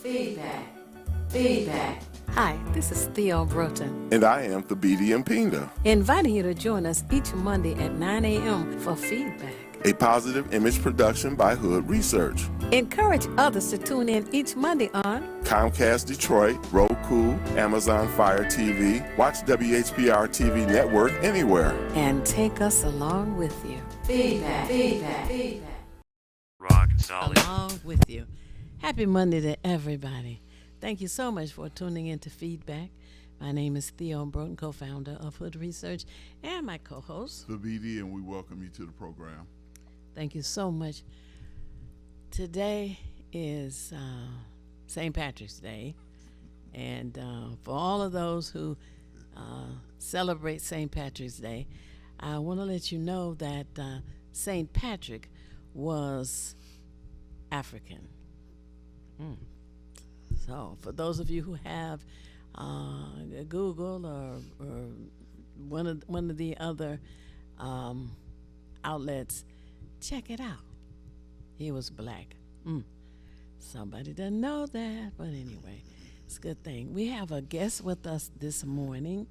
Feedback. Feedback. Hi, this is Theo Broughton. And I am Thabiti Mpinga. Inviting you to join us each Monday at 9 a.m. for Feedback. A positive image production by Hood Research. Encourage others to tune in each Monday on Comcast Detroit, Roku, Amazon Fire TV, watch WHPR TV Network anywhere. And take us along with you. Feedback, feedback, feedback. Rock solid. Along with you. Happy Monday to everybody. Thank you so much for tuning in to Feedback. My name is Theo Broughton, co-founder of Hood Research, and my co-host, Thabiti, and we welcome you to the program. Thank you so much. Today is St. Patrick's Day, and for all of those who celebrate St. Patrick's Day, I want to let you know that St. Patrick was African. So for those of you who have Google or one of the other outlets, check it out. He was black. Somebody doesn't know that, but anyway, it's a good thing. We have a guest with us this morning,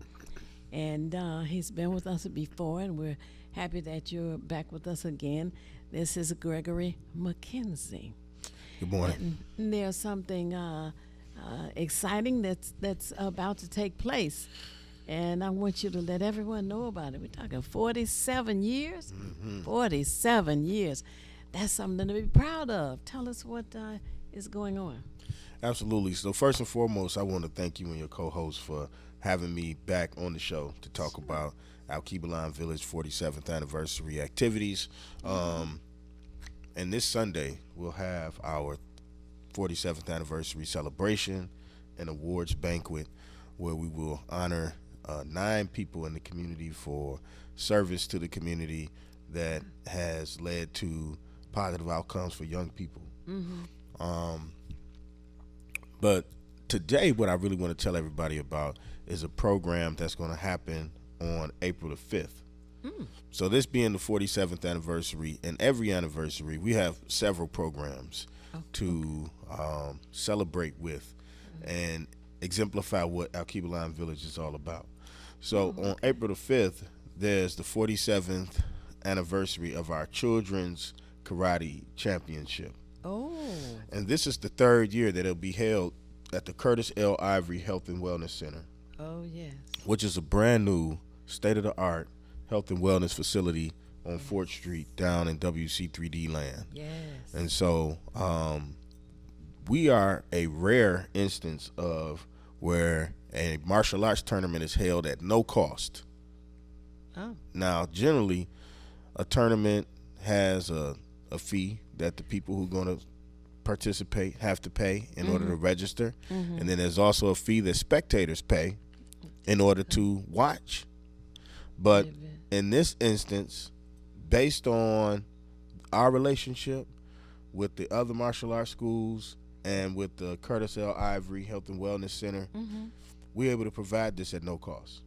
and he's been with us before, and we're happy that you're back with us again. This is Gregory McKenzie. Good morning. And there's something exciting that's about to take place, and I want you to let everyone know about it. We're talking 47 years. 47 years. That's something to be proud of. Tell us what is going on. Absolutely. So first and foremost, I want to thank you and your co-host for having me back on the show to talk about Al-Kebalan Village 47th anniversary activities. And this Sunday, we'll have our 47th anniversary celebration and awards banquet where we will honor 9 people in the community for service to the community that has led to positive outcomes for young people. But today, what I really want to tell everybody about is a program that's going to happen on April the 5th. So this being the 47th anniversary, and every anniversary, we have several programs to celebrate with and exemplify what Al-Kebalan Village is all about. So on April the 5th, there's the 47th anniversary of our Children's Karate Championship. And this is the 3rd year that it'll be held at the Curtis L. Ivory Health and Wellness Center. Which is a brand new, state-of-the-art health and wellness facility on 4th Street down in WC3D land. And so we are a rare instance of where a martial arts tournament is held at no cost. Now, generally, a tournament has a fee that the people who are going to participate have to pay in order to register. And then there's also a fee that spectators pay in order to watch. But in this instance, based on our relationship with the other martial arts schools and with the Curtis L. Ivory Health and Wellness Center, we're able to provide this at no cost.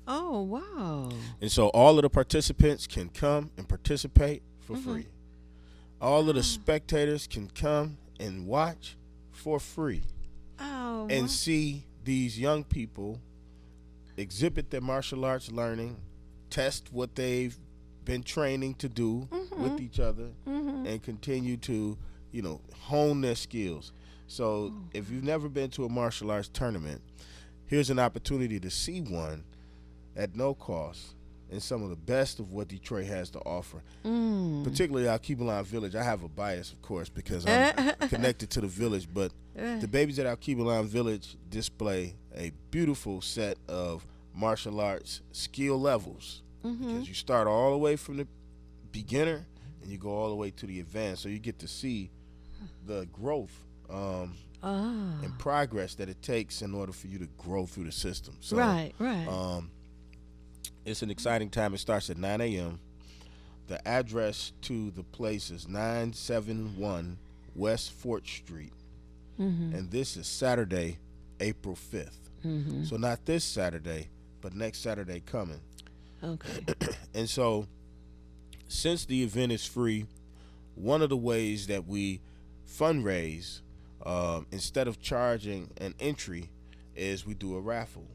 Oh, wow. And so all of the participants can come and participate for free. All of the spectators can come and watch for free and see these young people exhibit their martial arts learning, test what they've been training to do with each other, and continue to, hone their skills. So if you've never been to a martial arts tournament, here's an opportunity to see one at no cost and some of the best of what Detroit has to offer. Particularly Al-Kebalan Village. I have a bias, of course, because I'm connected to the village, but the babies at Al-Kebalan Village display a beautiful set of martial arts skill levels, because you start all the way from the beginner and you go all the way to the advanced, so you get to see the growth and progress that it takes in order for you to grow through the system. So, Right. It's an exciting time. It starts at 9 a.m. The address to the place is 971 West 4th Street. And this is Saturday, April 5th. So not this Saturday, but next Saturday coming. And so since the event is free, one of the ways that we fundraise instead of charging an entry, is we do a raffle.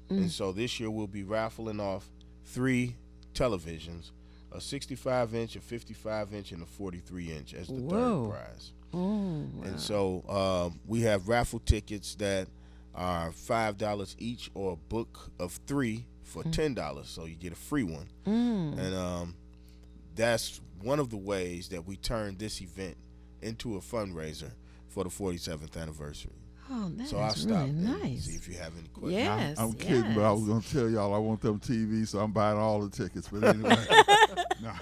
And so this year we'll be raffling off 3 televisions, a 65-inch, a 55-inch, and a 43-inch as the Whoa. third prize. Oh, wow. And so we have raffle tickets that are $5 each, or a book of 3 for $10. So you get a free one. And that's one of the ways that we turn this event into a fundraiser for the 47th anniversary. Oh, that So I'll is stop really and nice. see if you have any questions. Yes, I'm kidding, but I was yes. going to tell y'all I want them TV, so I'm buying all the tickets. But anyway, no.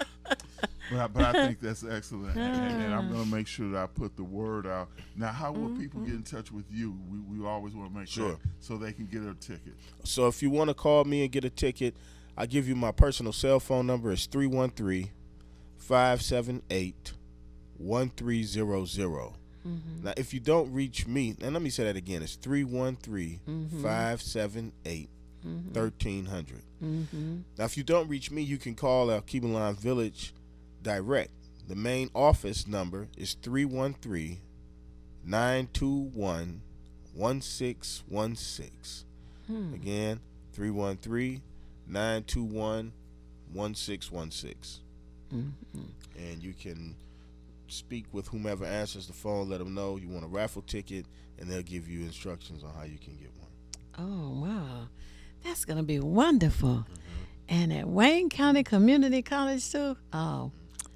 But I think that's excellent, and I'm going to make sure that I put the word out. Now, how will people get in touch with you? We always want to make sure so they can get a ticket. So if you want to call me and get a ticket, I'll give you my personal cell phone number. It's 313-578-1300. Now, if you don't reach me, and let me say that again, it's 313-578-1300. Now, if you don't reach me, you can call our Keebaline Village direct. The main office number is 313-921-1616. Again, 313-921-1616. And you can speak with whomever answers the phone, let them know you want a raffle ticket, and they'll give you instructions on how you can get one. Oh, wow. That's going to be wonderful. And at Wayne County Community College, too? Oh,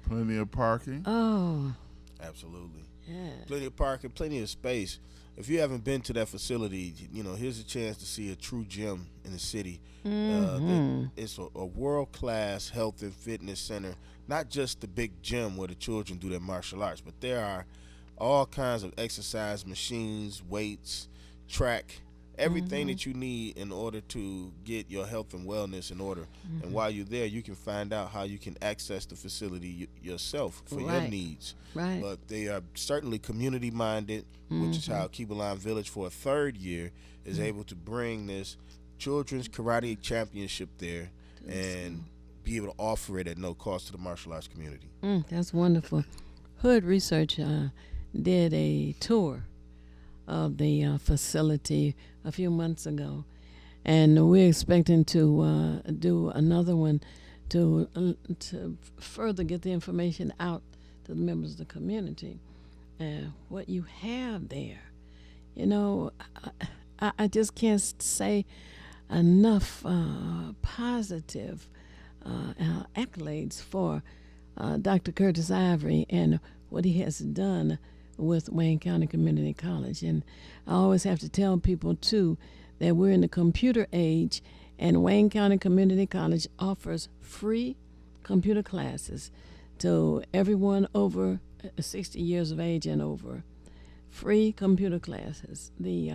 Plenty of parking. oh, Absolutely. yeah. Plenty of parking, plenty of space. If you haven't been to that facility, here's a chance to see a true gym in the city. It's a world-class health and fitness center, not just the big gym where the children do their martial arts, but there are all kinds of exercise machines, weights, track, everything that you need in order to get your health and wellness in order. And while you're there, you can find out how you can access the facility yourself for your Right. needs. Right. But they are certainly community minded, which is how Keebaline Village for a third year is able to bring this children's karate championship there and be able to offer it at no cost to the martial arts community. That's wonderful. Hood Research did a tour of the facility a few months ago, and we're expecting to do another one to further get the information out to the members of the community. And what you have there, I just can't say enough positive accolades for Dr. Curtis Ivory and what he has done with Wayne County Community College. And I always have to tell people, too, that we're in the computer age, and Wayne County Community College offers free computer classes to everyone over 60 years of age and over. Free computer classes, the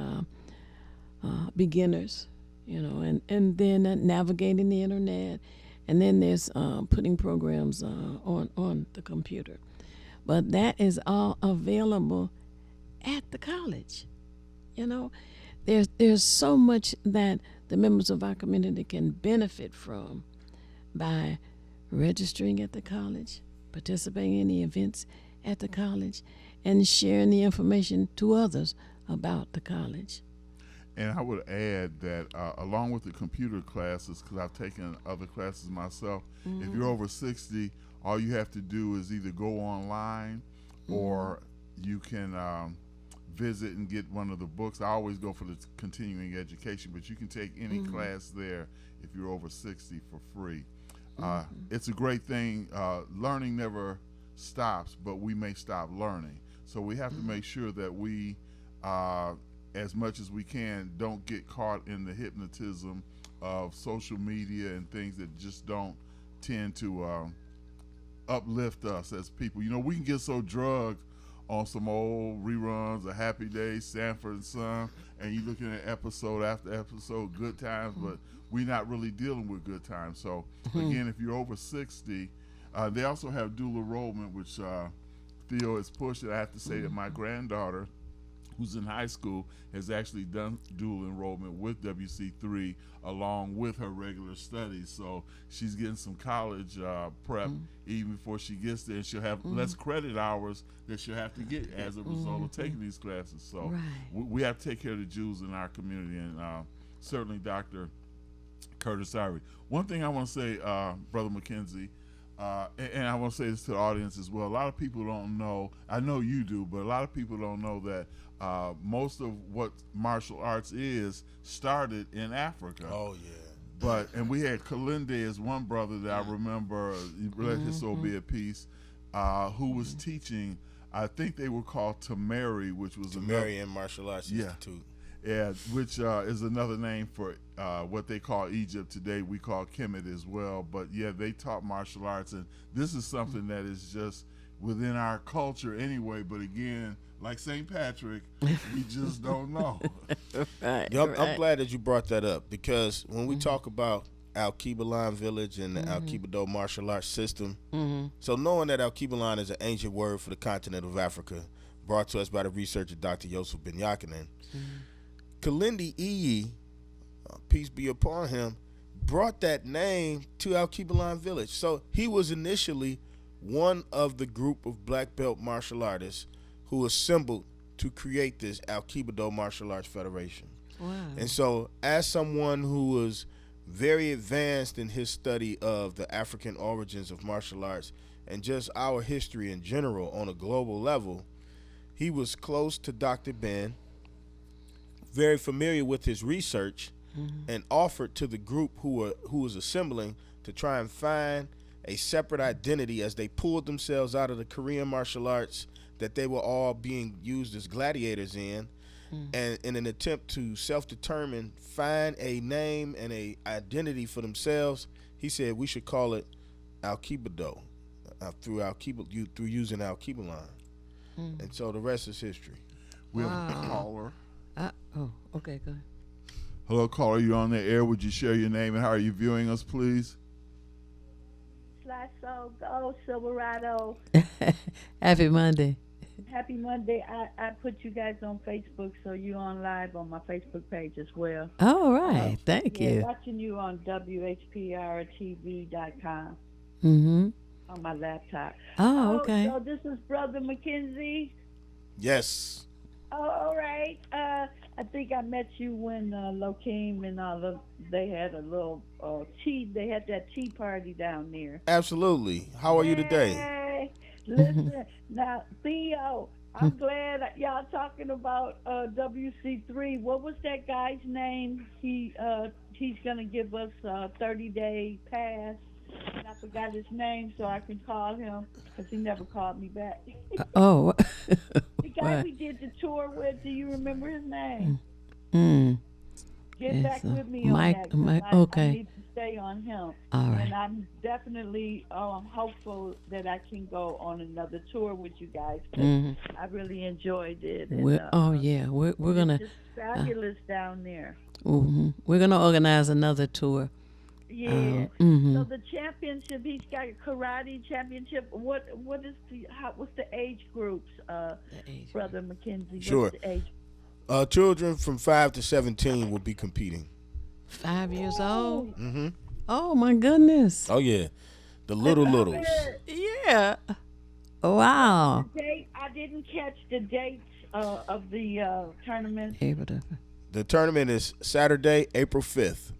beginners, and then navigating the internet, and then there's putting programs on the computer. But that is all available at the college. There's so much that the members of our community can benefit from by registering at the college, participating in the events at the college, and sharing the information to others about the college. And I would add that along with the computer classes, because I've taken other classes myself, if you're over 60, all you have to do is either go online or you can visit and get one of the books. I always go for the continuing education, but you can take any class there if you're over 60 for free. It's a great thing. Learning never stops, but we may stop learning. So we have to make sure that we, as much as we can, don't get caught in the hypnotism of social media and things that just don't tend to uplift us as people. We can get so drugged on some old reruns of Happy Days, Sanford and Son, and you're looking at episode after episode, good times, but we're not really dealing with good times. So again, if you're over 60, they also have dual enrollment, which Theo has pushed. I have to say that my granddaughter who's in high school, has actually done dual enrollment with WC3 along with her regular studies. So she's getting some college prep even before she gets there. And she'll have less credit hours that she'll have to get as a result of taking these classes. So Right. we have to take care of the Jews in our community, and certainly Dr. Curtis Ivory. One thing I want to say, Brother McKenzie, and I want to say this to the audience as well. A lot of people don't know, I know you do, but a lot of people don't know that most of what martial arts is started in Africa. Oh yeah. And we had Kalinde as one brother that I remember, let his soul be at peace, who was teaching, I think they were called Tamari, which was Tamarian Martial Arts Institute. Yeah, which is another name for what they call Egypt today. We call Kemet as well. But yeah, they taught martial arts, and this is something that is just within our culture anyway. But again, like St. Patrick, we just don't know. Right. Yeah, I'm right. glad that you brought that up, because when we talk about Al-Kibalan Village and the Al-Kibado martial arts system, so knowing that Al-Kibalan is an ancient word for the continent of Africa, brought to us by the researcher Dr. Yosef Ben Yakinen, Kalinde Iyi, peace be upon him, brought that name to Al-Kibalan Village. So he was initially one of the group of black belt martial artists who assembled to create this Al-Kibado Martial Arts Federation. Wow. And so as someone who was very advanced in his study of the African origins of martial arts and just our history in general on a global level, he was close to Dr. Ben, very familiar with his research, and offered to the group who was assembling to try and find a separate identity as they pulled themselves out of the Korean martial arts that they were all being used as gladiators in, and in an attempt to self-determine, find a name and a identity for themselves, he said we should call it Al-Kibado, through using Al-Kibalan. And so the rest is history. We have a caller. Oh, okay, go ahead. Hello, caller. You on the air? Would you share your name and how are you viewing us, please? Fly So Go Silverado. Happy Monday. Happy Monday. I put you guys on Facebook, so you on live on my Facebook page as well. All right. Thank Yeah, you. watching you on WHPRTV.com Mm-hmm. on my laptop. Oh, okay. So this is Brother McKenzie. Yes. Oh, all right. I think I met you when Lokeem and all of they had a little tea. They had that tea party down there. Absolutely. How are you today? Hey, listen, now Theo, I'm glad y'all talking about WC3. What was that guy's name? He's gonna give us a 30-day pass. And I forgot his name, so I can call him because he never called me back. Oh. The guy we did the tour with, do you remember his name? Get Yes, back with me Mike- on that. 'cause Mike- I okay. need to stay on him. All right. And I'm definitely hopeful that I can go on another tour with you guys. 'Cause I really enjoyed it. And, Yeah, we're gonna It's fabulous down there. we're gonna organize another tour. Yeah. Mhm. So the championship, he's got a karate championship. What's the age groups, age Brother McKenzie? Sure. What's the age? Children from 5 to 17 will be competing. 5 years old. Mm-hmm. Oh my goodness. Oh yeah, the littles. Yeah. Wow. Date? I didn't catch the dates of the tournament. Able to. The tournament is Saturday, April 5th.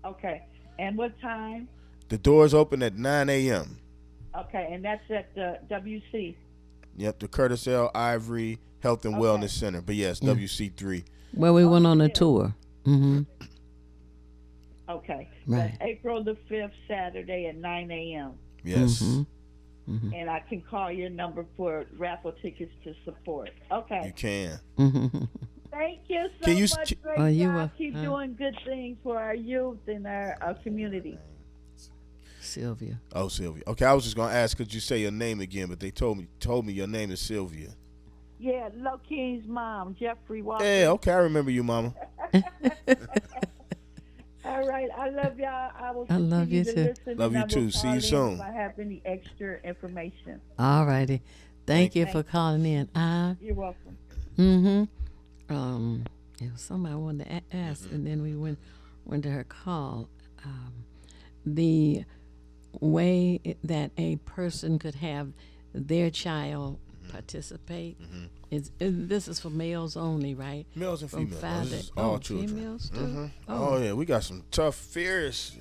Okay. And what time? The doors open at 9 a.m. Okay, and that's at the WC. Yep, the Curtis L. Ivory Health and Wellness Center. But yes, WC3. Where we went on a tour. Mm-hmm. Okay. Right. That's April the 5th, Saturday at 9 a.m. Yes. And I can call your number for raffle tickets to support. Okay. You can. Thank you so Can you much. Great Oh, you job. were- Keep doing good things for our youth and our community. Sylvia. Oh, Sylvia. Okay, I was just gonna ask, could you say your name again? But they told me your name is Sylvia. Yeah, Lokeen's mom, Jeffrey Walker. Yeah, okay, I remember you, Mama. All right, I love y'all. I will I love continue you to too. listen, Love and you I will too. See call you in soon. If I have any extra information. All righty. Thank you for calling in. You're welcome. it was something I wanted to ask, and then we went to her call. The way that a person could have their child participate this is for males only, right? Males and From females. 5 This is to all children. females too. Oh yeah, we got some tough, fierce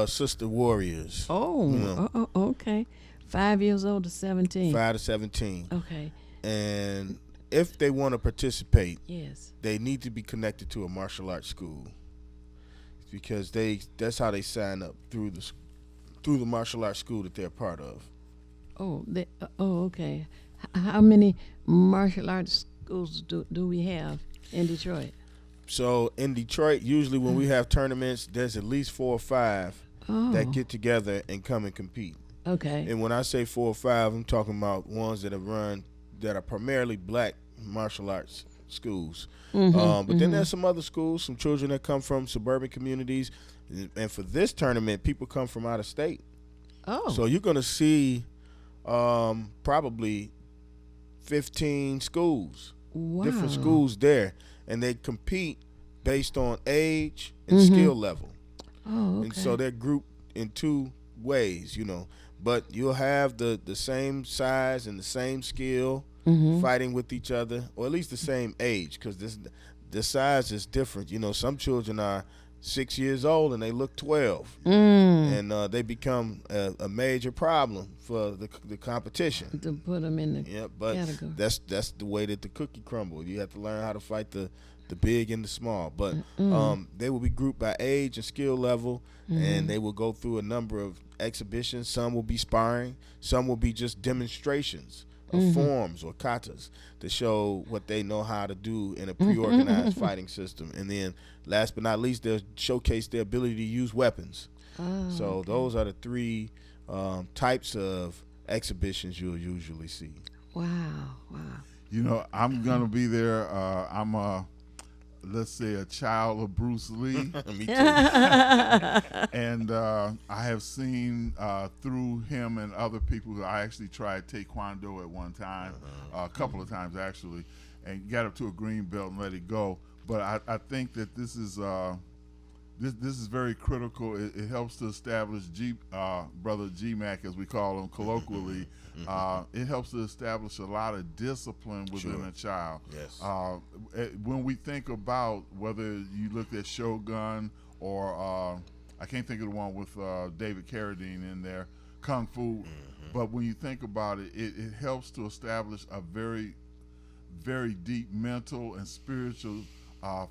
sister warriors. Okay. 5 years old to 17. 5 to 17. Okay. And if they want to participate, Yes. they need to be connected to a martial arts school because that's how they sign up through the martial arts school that they're part of. Okay. How many martial arts schools do we have in Detroit? So in Detroit, usually when we have tournaments, there's at least 4 or 5 that get together and come and compete. Okay. And when I say 4 or 5, I'm talking about ones that are primarily black martial arts schools. But then there's some other schools, some children that come from suburban communities. And for this tournament, people come from out of state. So you're going to see probably 15 schools, different schools there. And they compete based on age and skill level. Okay. And so they're grouped in 2 ways, But you'll have the same size and the same skill fighting with each other, or at least the same age, because the size is different. Some children are 6 years old and they look 12, and they become a major problem for the competition. To put them in the But category. that's the way that the cookie crumbles. You have to learn how to fight the big and the small. But they will be grouped by age and skill level, and they will go through a number of exhibitions. Some will be sparring, some will be just demonstrations of forms or katas to show what they know how to do in a pre-organized fighting system. And then last but not least, they'll showcase their ability to use weapons. So those are the 3 types of exhibitions you'll usually see. Wow. I'm gonna be there. I'm let's say a child of Bruce Lee. Me too. And I have seen through him and other people. I actually tried Taekwondo at one time, a couple of times actually, and got up to a green belt and let it go. But I think that this is very critical. It helps to establish Brother GMAC, as we call him colloquially. It helps to establish a lot of discipline within a child. Yes. When we think about whether you look at Shogun or I can't think of the one with David Carradine in there, Kung Fu, but when you think about it, it helps to establish a very, very deep mental and spiritual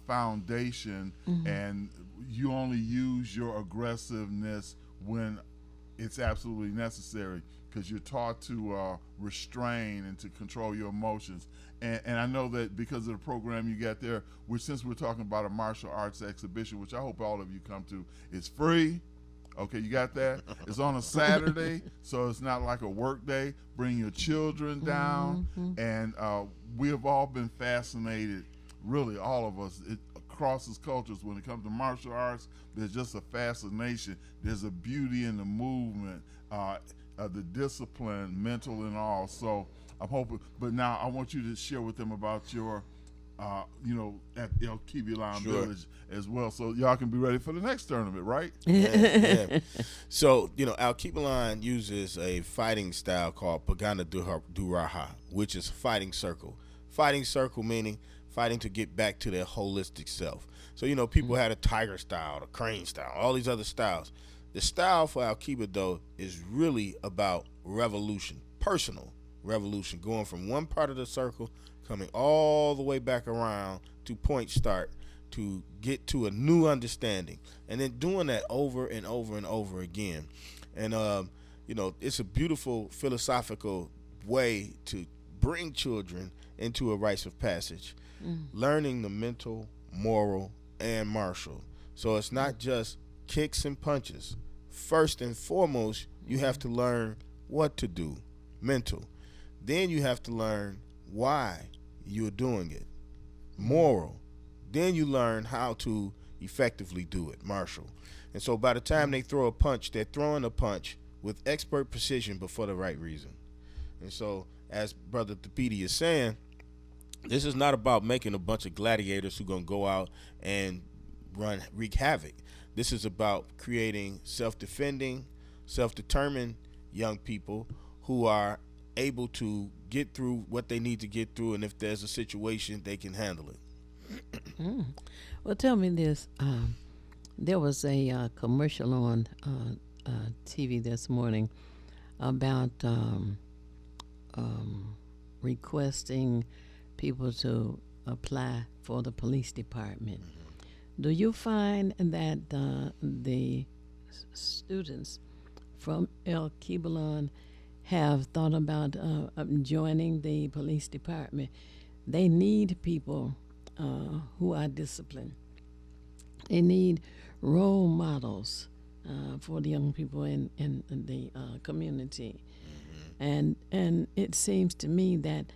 foundation, and you only use your aggressiveness when it's absolutely necessary, because you're taught to restrain and to control your emotions. And I know that because of the program you got there, since we're talking about a martial arts exhibition, which I hope all of you come to, it's free. Okay, you got that? It's on a Saturday, so it's not like a work day. Bring your children down. And we have all been fascinated, really all of us, it crosses cultures. When it comes to martial arts, there's just a fascination. There's a beauty in the movement, the discipline, mental and all. So I'm hoping, but now I want you to share with them about your, at El Kibilan Village as well, so y'all can be ready for the next tournament, right? Yeah. So, Al Kibilan uses a fighting style called Pagana Duraha, which is fighting circle. Fighting circle meaning fighting to get back to their holistic self. So, people had a tiger style, a crane style, all these other styles. The style for Al-Kiba, though, is really about revolution, personal revolution, going from one part of the circle, coming all the way back around to point start to get to a new understanding, and then doing that over and over and over again. And, it's a beautiful philosophical way to bring children into a rites of passage, learning the mental, moral, and martial. So it's not just kicks and punches. First and foremost, you have to learn what to do, mental. Then you have to learn why you're doing it, moral. Then you learn how to effectively do it, martial. And so by the time they throw a punch, they're throwing a punch with expert precision but for the right reason. And so, as Brother Tapiti is saying, This is not about making a bunch of gladiators who gonna go out and wreak havoc. This is about creating self-defending, self-determined young people who are able to get through what they need to get through, and if there's a situation, they can handle it. Well, tell me this. There was a commercial on TV this morning about requesting people to apply for the police department. Do you find that the students from El Kibalon have thought about joining the police department? They need people who are disciplined. They need role models for the young people in the community, and it seems to me that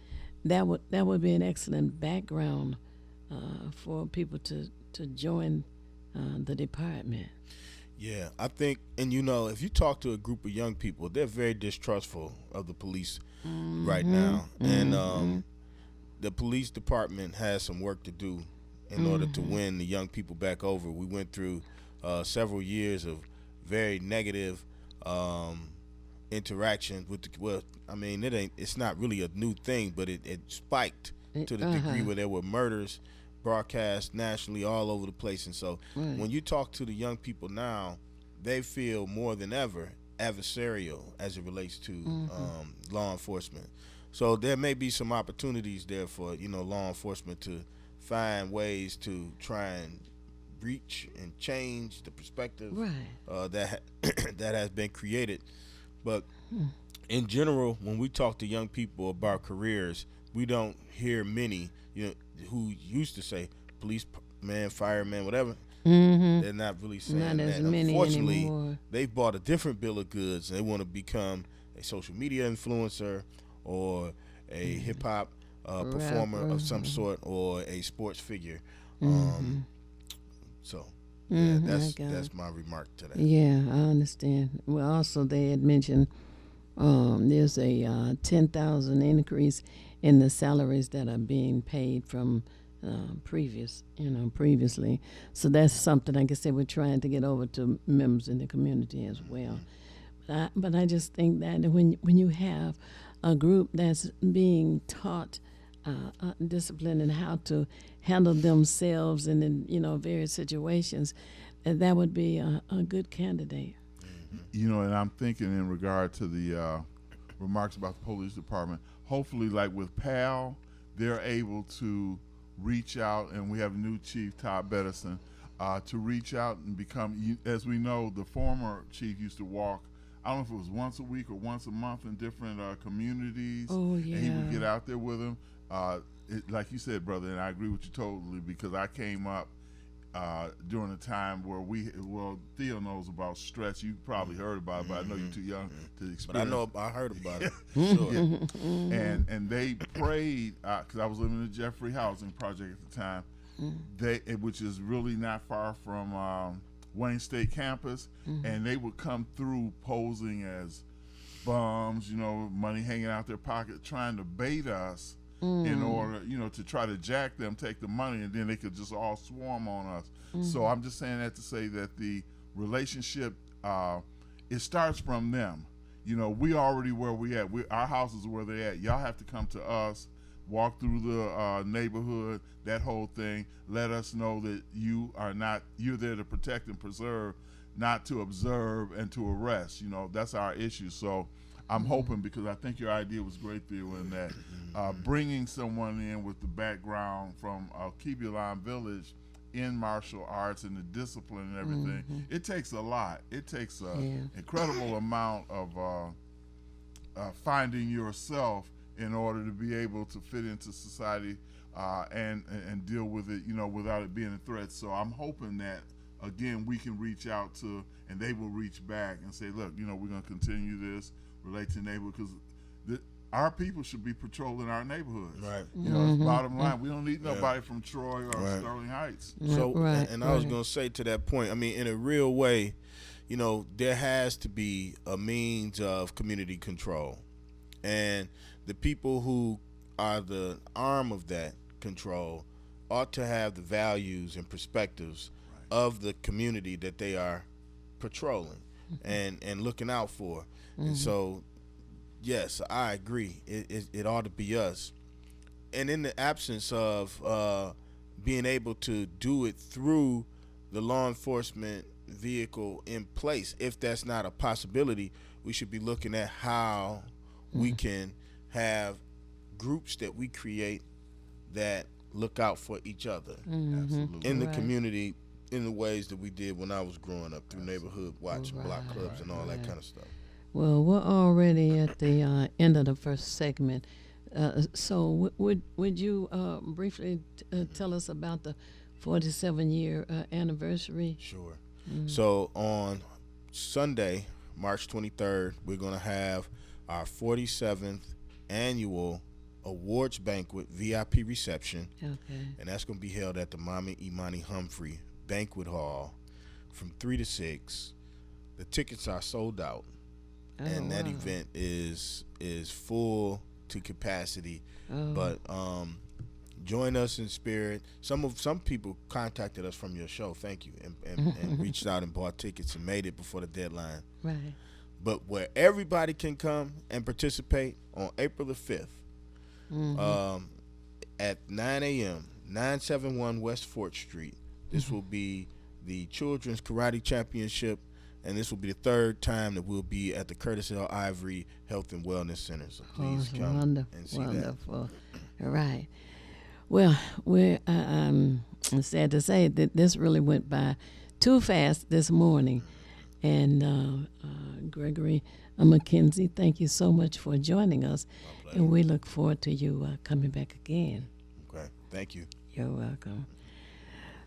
would be an excellent background for people to join the department. Yeah, I think, and if you talk to a group of young people, they're very distrustful of the police right now, and the police department has some work to do in order to win the young people back over. We went through several years of very negative interaction with it's not really a new thing, but it spiked to the degree where there were murders broadcast nationally all over the place. And so when you talk to the young people now, they feel more than ever adversarial as it relates to law enforcement. So there may be some opportunities there for law enforcement to find ways to try and reach and change the perspective that has been created. But in general, when we talk to young people about careers, we don't hear many who used to say policeman, fireman, whatever. They're not really saying Not that. as many Unfortunately, anymore. they've bought a different bill of goods. They want to become a social media influencer or a hip hop performer of some sort or a sports figure. So that's my remark to that. Yeah, I understand. Well, also they had mentioned there's a 10,000 increase in the salaries that are being paid from previously. So that's something, like I said, we're trying to get over to members in the community as well. But I just think that when you have a group that's being taught discipline and how to handle themselves in various situations, that would be a good candidate. And I'm thinking in regard to the remarks about the police department, hopefully like with PAL, they're able to reach out, and we have a new chief, Todd Bettison, to reach out and become, as we know, the former chief used to walk, I don't know if it was once a week or once a month in different communities. Oh, yeah. And he would get out there with them. Like you said, brother, and I agree with you totally, because I came up during a time where Theo knows about Stretch. You probably heard about it, but I know you're too young to experience. But I heard about it. Sure. And they prayed, because I was living in the Jeffrey Housing Project at the time, which is really not far from Wayne State campus, and they would come through posing as bums, money hanging out their pocket, trying to bait us in order, to try to jack them, take the money, and then they could just all swarm on us. So I'm just saying that to say that the relationship, it starts from them. We already where we at. Our houses are where they at. Y'all have to come to us, walk through the neighborhood, that whole thing. Let us know that you're there to protect and preserve, not to observe and to arrest. That's our issue. So I'm hoping, because I think your idea was great, Theo, in that bringing someone in with the background from Kibalon Village in martial arts and the discipline and everything, it takes a lot. It takes an incredible amount of finding yourself in order to be able to fit into society and deal with it, without it being a threat. So I'm hoping that, again, we can reach out to, and they will reach back and say, look, we're going to continue this, relate to the neighborhood, because our people should be patrolling our neighborhoods. Right. It's bottom line. We don't need nobody from Troy or Sterling Heights. So, and I was going to say to that point, in a real way, there has to be a means of community control. And the people who are the arm of that control ought to have the values and perspectives of the community that they are patrolling and looking out for. And so, yes, I agree. It ought to be us. And in the absence of being able to do it through the law enforcement vehicle in place, if that's not a possibility, we should be looking at how we can have groups that we create that look out for each other in the community in the ways that we did when I was growing up through neighborhood watch, block clubs, and all that kind of stuff. Well, we're already at the end of the first segment. So would you briefly tell us about the 47-year anniversary? Sure. So on Sunday, March 23rd, we're going to have our 47th annual awards banquet VIP reception. Okay. And that's going to be held at the Mama Imani Humphrey Banquet Hall from 3 to 6. The tickets are sold out. And that event is full to capacity. But join us in spirit. Some people contacted us from your show, thank you, and reached out and bought tickets and made it before the deadline. Right. But where everybody can come and participate on April the 5th at 9 a.m., 971 West 4th Street. This will be the Children's Karate Championship, and this will be the third time that we'll be at the Curtis L. Ivory Health and Wellness Center. So please come and see wonderful. All right. Well, I'm sad to say that this really went by too fast this morning. And Gregory McKenzie, thank you so much for joining us. And we look forward to you coming back again. Okay, thank you. You're welcome.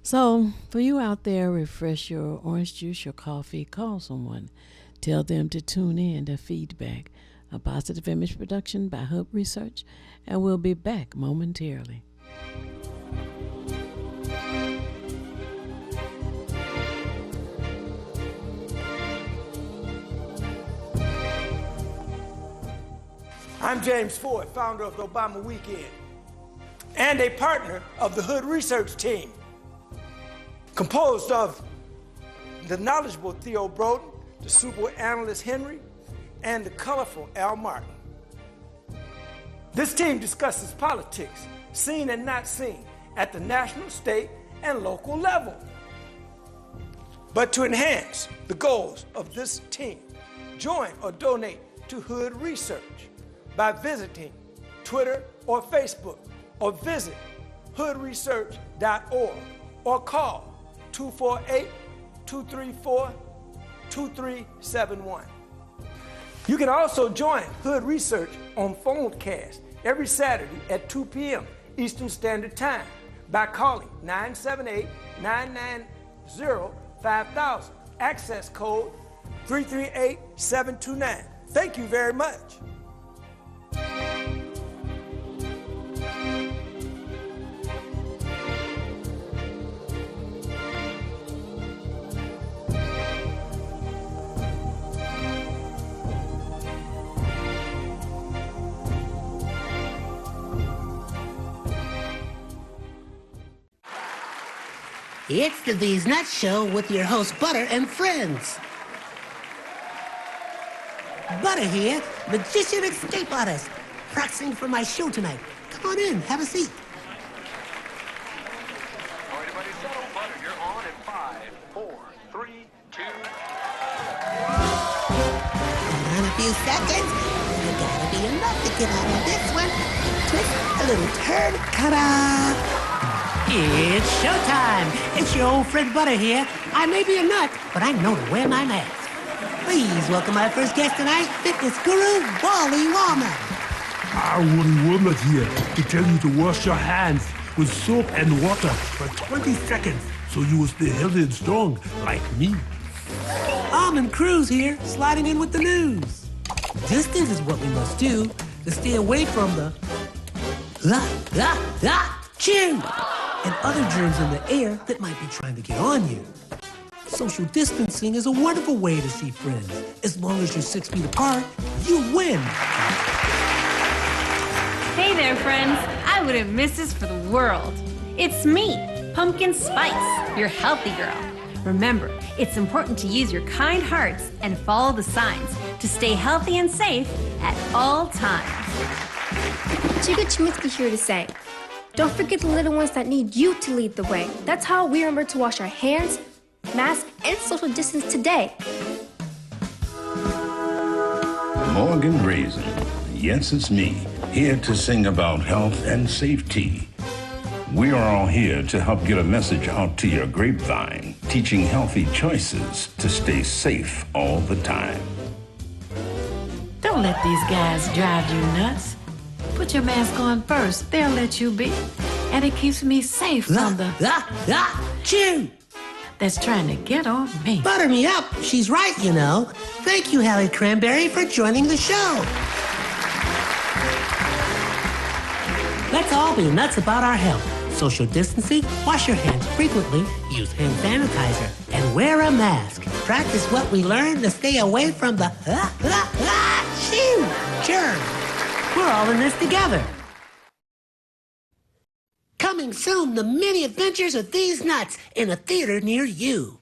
So, for you out there, refresh your orange juice, your coffee, call someone. Tell them to tune in to Feedback, a positive image production by Hub Research, and we'll be back momentarily. I'm James Ford, founder of the Obama Weekend, and a partner of the Hood Research Team, composed of the knowledgeable Theo Broden, the super analyst Henry, and the colorful Al Martin. This team discusses politics, seen and not seen, at the national, state, and local level. But to enhance the goals of this team, join or donate to Hood Research by visiting Twitter or Facebook, or visit hoodresearch.org, or call 248-234-2371. You can also join Hood Research on Phonecast every Saturday at 2 p.m. Eastern Standard Time by calling 978-990-5000, access code 338729. Thank you very much. It's the These Nuts Show with your host, Butter and friends. Butter here, magician escape artist, practicing for my show tonight. Come on in, have a seat. All right, everybody settle. Butter, you're on in 5, 4, 3, 2. In a few seconds, you gotta be enough to get out of this one. Twist a little turn, ta-da! It's showtime. It's your old friend Butter here. I may be a nut, but I know to wear my mask. Please welcome my first guest tonight, fitness guru, Wally Wallnut. Wally Wallnut here to tell you to wash your hands with soap and water for 20 seconds so you will stay healthy and strong like me. Almond Cruz here, sliding in with the news. Distance is what we must do to stay away from the chew and other germs in the air that might be trying to get on you. Social distancing is a wonderful way to see friends. As long as you're 6 feet apart, you win. Hey there, friends. I wouldn't miss this for the world. It's me, Pumpkin Spice, your healthy girl. Remember, it's important to use your kind hearts and follow the signs to stay healthy and safe at all times. Chica Chiminsky here to say, don't forget the little ones that need you to lead the way. That's how we remember to wash our hands, mask, and social distance today. Morgan Raisin. Yes, it's me, here to sing about health and safety. We are all here to help get a message out to your grapevine, teaching healthy choices to stay safe all the time. Don't let these guys drive you nuts. Put your mask on first. They'll let you be. And it keeps me safe from the... Chew! That's trying to get on me. Butter me up. She's right, you know. Thank you, Hallie Cranberry, for joining the show. Let's all be nuts about our health. Social distancing, wash your hands frequently, use hand sanitizer, and wear a mask. Practice what we learned to stay away from the germs. We're all in this together. Coming soon, the mini adventures of these nuts in a theater near you.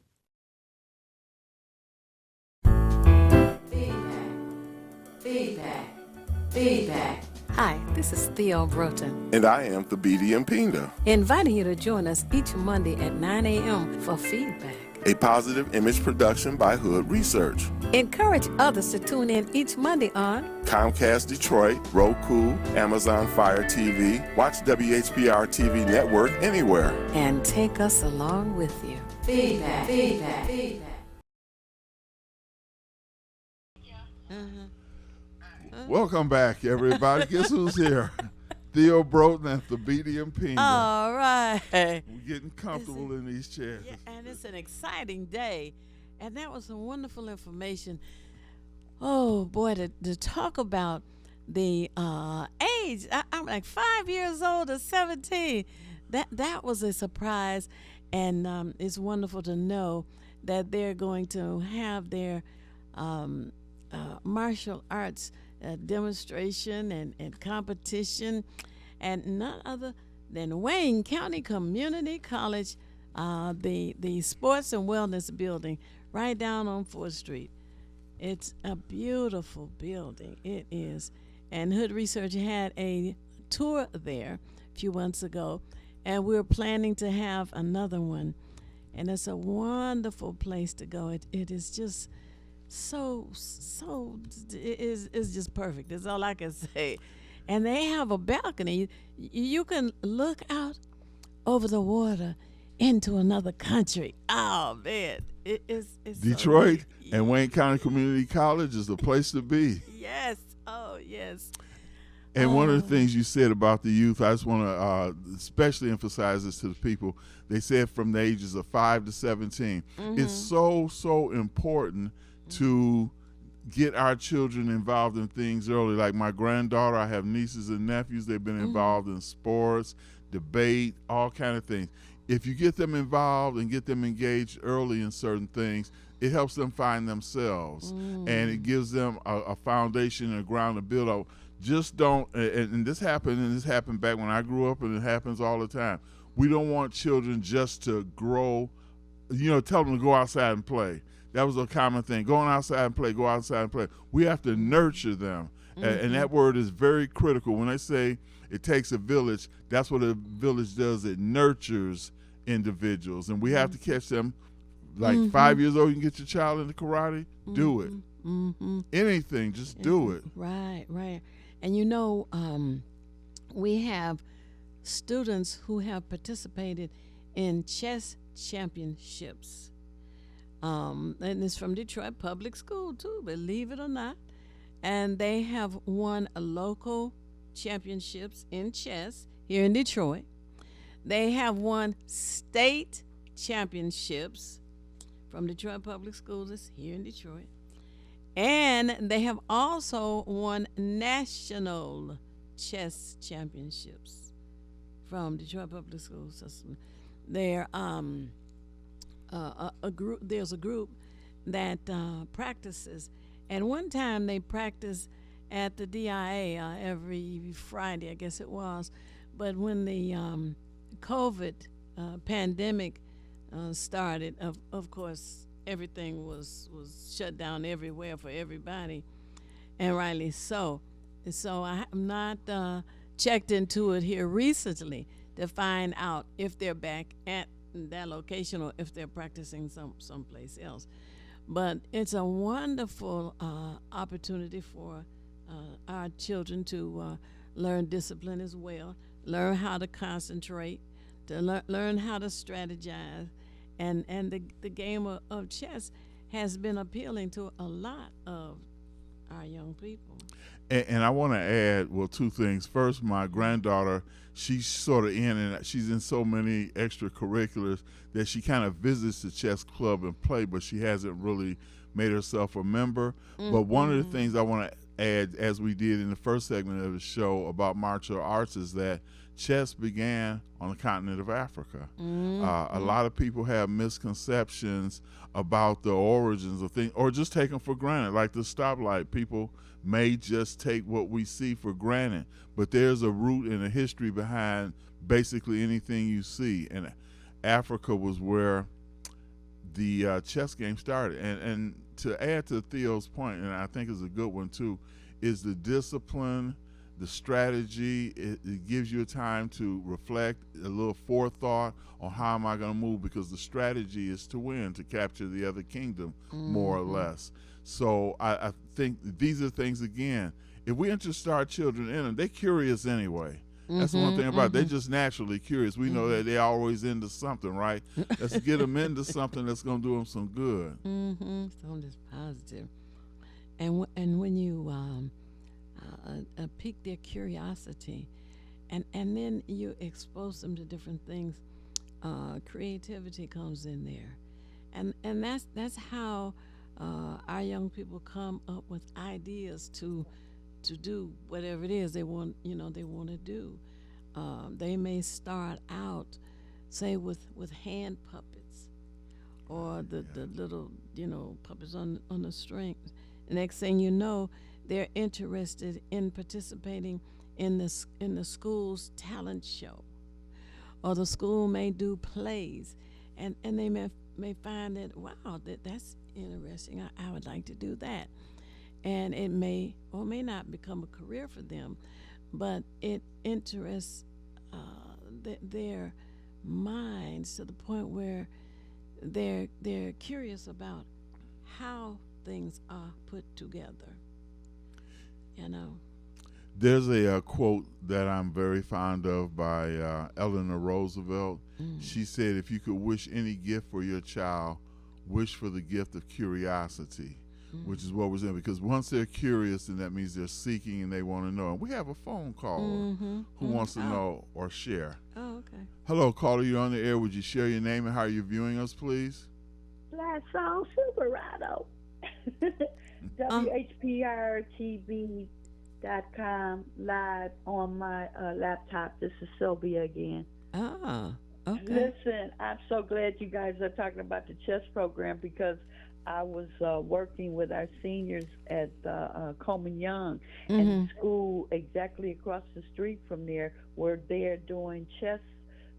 Feedback. Hi, this is Theo Broughton, And I am Thabiti Mpinga, inviting you to join us each Monday at 9 a.m. for feedback. a positive image production by Hood Research. Encourage others to tune in each Monday on Comcast Detroit, Roku, Amazon Fire TV. Watch WHPR TV Network anywhere. and take us along with you. Feedback. Welcome back, everybody. Guess who's here? Theo Broughton and Thabiti Mpinga. All right. We're getting comfortable in these chairs. Yeah, and it's an exciting day. And that was some wonderful information. Oh, boy, to talk about the age. I'm like 5 years old to 17. That was a surprise. And it's wonderful to know that they're going to have their martial arts demonstration and competition, and none other than Wayne County Community College, the Sports and Wellness Building right down on 4th Street. It's a beautiful building. It is. And Hood Research had a tour there a few months ago, and we're planning to have another one. And it's a wonderful place to go. It is just so it is just perfect. That's all I can say. And they have a balcony. You can look out over the water into another country. Oh man, it's Detroit so and Wayne County Community College is the place to be. Yes. Oh yes. And one of the things you said about the youth, I just want to especially emphasize this to the people. They said from the ages of 5 to 17. It's so important to get our children involved in things early. Like my granddaughter, I have nieces and nephews. They've been involved in sports, debate, all kind of things. If you get them involved and get them engaged early in certain things, it helps them find themselves, and it gives them a foundation and a ground to build up. Just don't, and this happened back when I grew up, and it happens all the time. We don't want children just to grow, tell them to go outside and play. That was a common thing. Going outside and play, go outside and play. We have to nurture them. And that word is very critical. When they say it takes a village, that's what a village does. It nurtures individuals. And we have to catch them. Like 5 years old, you can get your child into karate, do it. Anything, just do it. Right. And we have students who have participated in chess championships. And it's from Detroit Public School too, believe it or not. And they have won local championships in chess here in Detroit. They have won state championships from Detroit Public Schools here in Detroit. And they have also won national chess championships from Detroit Public Schools. They're a group. There's a group that practices, and one time they practiced at the DIA every Friday, I guess it was. But when the COVID pandemic started, of course, everything was shut down everywhere for everybody, and rightly so. So I'm not checked into it here recently to find out if they're back at that location or if they're practicing someplace else. But it's a wonderful opportunity for our children to learn discipline as well, learn how to concentrate, to learn how to strategize. And the game of chess has been appealing to a lot of our young people. And I want to add, well, two things. First, my granddaughter, she's sort of she's in so many extracurriculars that she kind of visits the chess club and play, but she hasn't really made herself a member. But one of the things I want to add, as we did in the first segment of the show about martial arts, is that chess began on the continent of Africa. A lot of people have misconceptions about the origins of things, or just take them for granted. Like the stoplight, people may just take what we see for granted, but there's a root and a history behind basically anything you see. And Africa was where the chess game started. And to add to Theo's point, and I think is a good one too, is the discipline, the strategy. It gives you a time to reflect, a little forethought on how am I going to move, because the strategy is to win, to capture the other kingdom, more or less. So I think these are things, again, if we interest our children in them, they're curious anyway. That's one thing about it. They're just naturally curious. We know that they're always into something, right? Let's get them into something that's going to do them some good. Something that's positive. And when you pique their curiosity, and then you expose them to different things, creativity comes in there, and that's how our young people come up with ideas to do whatever it is they want to do. They may start out, say, with hand puppets, or the little puppets on the string. The next thing you know, they're interested in participating in the school's talent show, or the school may do plays, and they may find that, wow, that's interesting. I would like to do that, and it may or may not become a career for them, but it interests their minds to the point where they're curious about how things are put together. There's a quote that I'm very fond of by Eleanor Roosevelt. She said, if you could wish any gift for your child, wish for the gift of curiosity, which is what we're saying, because once they're curious, then that means they're seeking and they want to know. And we have a phone caller who wants to know or share. Oh, okay. Hello, caller, you're on the air. Would you share your name and how you're viewing us, please? Last Song Silverado. WHPRTV.com live on my laptop. This is Sylvia again. Ah, okay. Listen, I'm so glad you guys are talking about the chess program, because I was working with our seniors at Coleman Young, and the school exactly across the street from there, where they're doing chess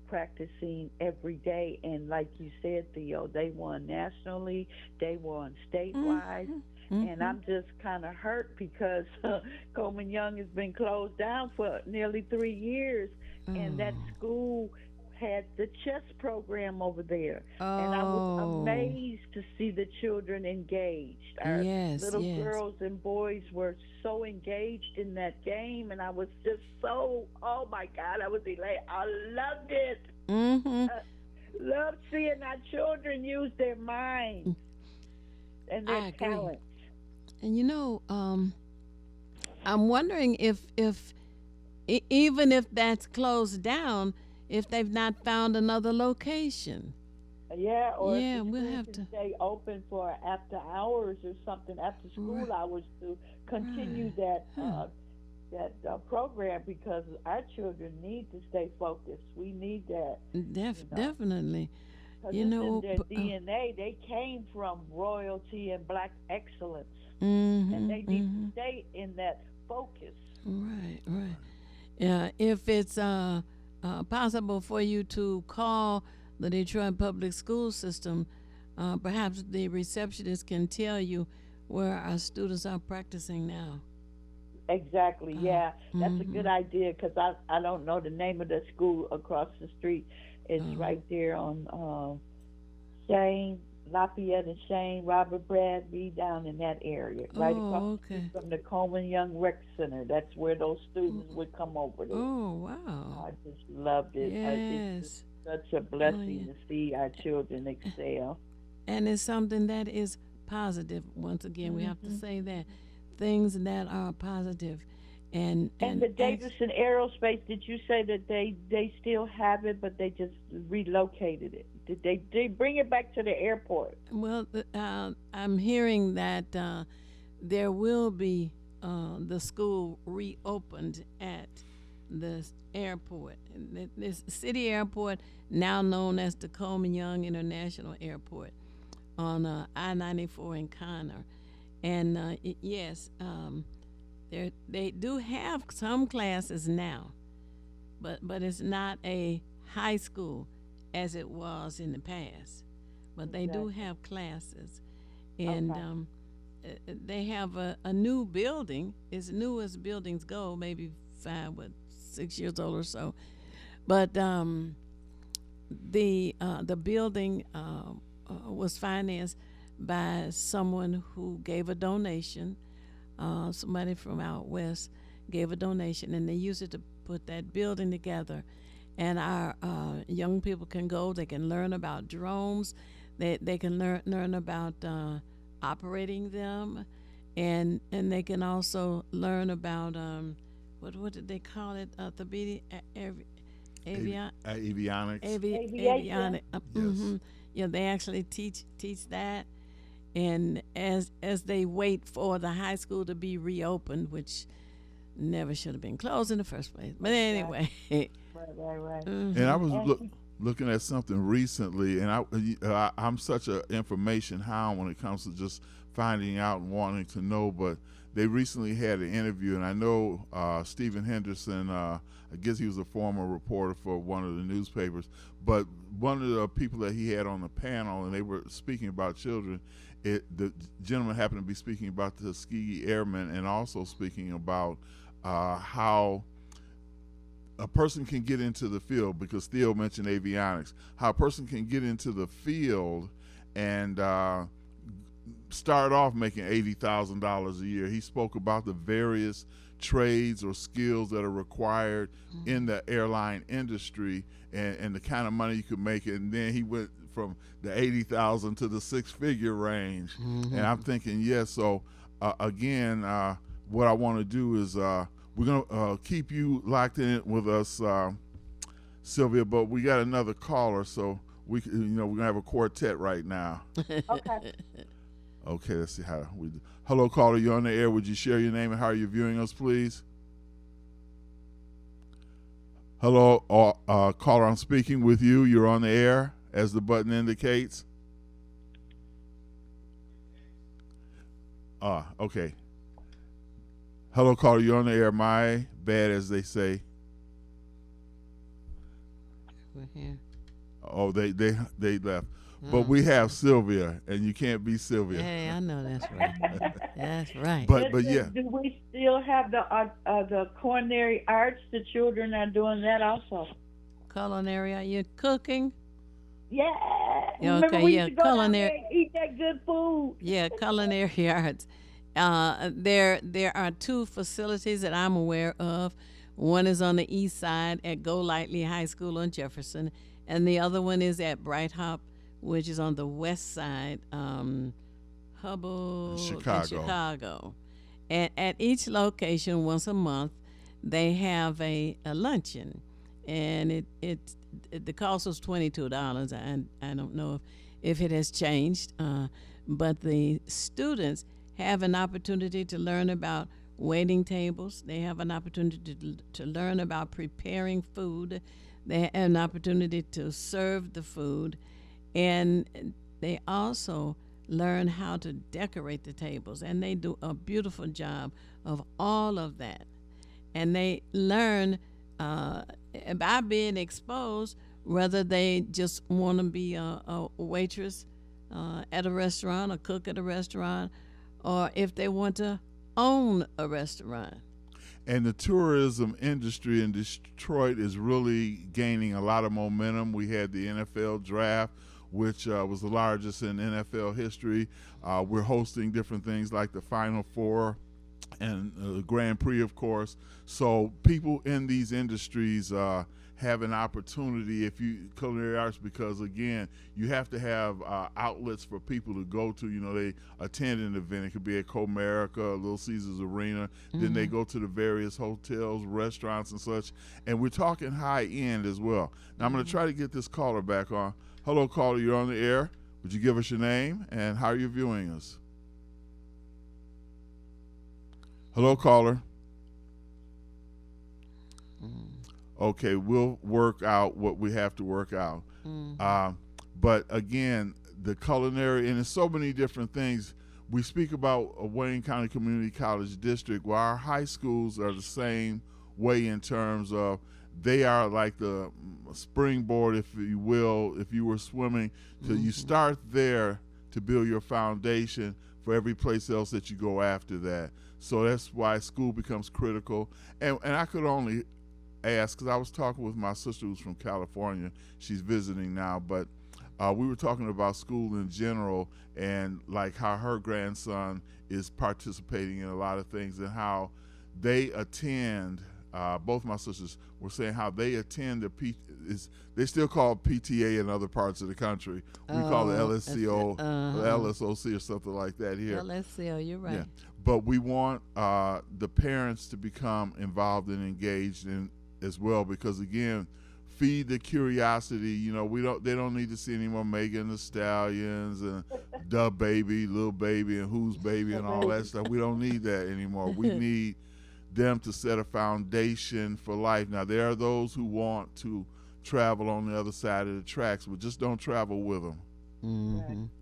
practicing every day. And like you said, Theo, they won nationally, they won statewide. And I'm just kind of hurt because Coleman Young has been closed down for nearly 3 years, and that school had the chess program over there. And I was amazed to see the children engaged. Our little girls and boys were so engaged in that game, and I was just so, oh my God, I was elated. I loved it. Loved seeing our children use their minds and their talent. And I'm wondering if even if that's closed down, if they've not found another location. Yeah, or yeah, if the we'll have to stay open for after hours or something, after school hours, to continue that program, because our children need to stay focused. We need that. Definitely. In their DNA, they came from royalty and black excellence, and they need to stay in that focus. Right, right. Yeah, if it's possible for you to call the Detroit Public School System, perhaps the receptionist can tell you where our students are practicing now. Exactly. Yeah, that's a good idea because I don't know the name of the school across the street. It's right there on Shane, Lafayette and Shane, Robert Bradley down in that area, right across the street from the Coleman Young Rec Center. That's where those students would come over there. Oh, wow. I just loved it. It's just such a blessing to see our children excel. And it's something that is positive. Once again, we have to say that. Things that are positive. And the Davidson Aerospace, did you say that they still have it, but they just relocated it? Did they bring it back to the airport? Well, I'm hearing that there will be the school reopened at the airport. This city airport, now known as the Coleman Young International Airport on I-94 in Conner. And yes, they do have some classes now, but it's not a high school as it was in the past. But they do have classes, and they have a new building. As new as buildings go, maybe 6 years old or so. But the building was financed by someone who gave a donation. Somebody from out west gave a donation, and they used it to put that building together. And our young people can go. They can learn about drones. They can learn about operating them, and they can also learn about what did they call it? Avionics. Avionics. Yes. Yeah, they actually teach that. And as they wait for the high school to be reopened, which never should have been closed in the first place. But anyway. Right. And I was looking at something recently, and I'm such an information hound when it comes to just finding out and wanting to know. But they recently had an interview, and I know Stephen Henderson, I guess he was a former reporter for one of the newspapers, but one of the people that he had on the panel, and they were speaking about children, the gentleman happened to be speaking about the Tuskegee Airmen and also speaking about how a person can get into the field, because Theo mentioned avionics, how a person can get into the field and start off making $80,000 a year. He spoke about the various trades or skills that are required in the airline industry and the kind of money you could make. And then he went from the 80,000 to the six-figure range. And I'm thinking, yes, so again, what I want to do is we're going to keep you locked in with us, Sylvia, but we got another caller, so we're going to have a quartet right now. Okay. Okay, let's see how we do. Hello, caller, you're on the air. Would you share your name and how you're viewing us, please? Hello, caller, I'm speaking with you. You're on the air, as the button indicates. Okay. Hello, caller, you're on the air. My bad, as they say. We're here. Oh, they left. But we have Sylvia, and you can't be Sylvia. Hey, I know that's right. That's right. But yeah. Do we still have the culinary arts? The children are doing that also. Culinary, are you cooking? Yeah. Okay, Remember we yeah, used to go down culinary. there and eat that good food. Yeah, culinary arts. There are two facilities that I'm aware of. One is on the east side at Golightly High School on Jefferson, and the other one is at Bright Hop, which is on the west side, Hubble, Chicago. And at each location, once a month, they have a luncheon, and the cost was $22. I don't know if it has changed, but the students have an opportunity to learn about waiting tables. They have an opportunity to learn about preparing food. They have an opportunity to serve the food. And they also learn how to decorate the tables, and they do a beautiful job of all of that. And they learn by being exposed, whether they just want to be a waitress at a restaurant, a cook at a restaurant, or if they want to own a restaurant. And the tourism industry in Detroit is really gaining a lot of momentum. We had the NFL draft, which was the largest in NFL history. We're hosting different things like the Final Four and the Grand Prix, of course. So people in these industries have an opportunity if you culinary arts, because again, you have to have outlets for people to go to. You know, they attend an event. It could be at Comerica, Little Caesars Arena. Then they go to the various hotels, restaurants, and such. And we're talking high end as well. Now I'm going to try to get this caller back on. Hello, caller. You're on the air. Would you give us your name and how are you viewing us? Hello, caller. Okay, we'll work out what we have to work out. But again, the culinary, and there's so many different things. We speak about Wayne County Community College District, where our high schools are the same way in terms of they are like the springboard, if you will, if you were swimming. So you start there to build your foundation for every place else that you go after that. So that's why school becomes critical. And I could only ask, because I was talking with my sister who's from California. She's visiting now, but we were talking about school in general and like how her grandson is participating in a lot of things and how they attend. Both my sisters were saying how they attend they still call it PTA in other parts of the country. We call it LSCO, LSOC or something like that here. LSCO, you're right. Yeah. But we want the parents to become involved and engaged in as well, because again, feed the curiosity. You know, they don't need to see any more Megan Thee Stallions and Da Baby, Lil Baby, and Who's Baby and all that stuff. We don't need that anymore. We need them to set a foundation for life. Now, there are those who want to travel on the other side of the tracks, but just don't travel with them.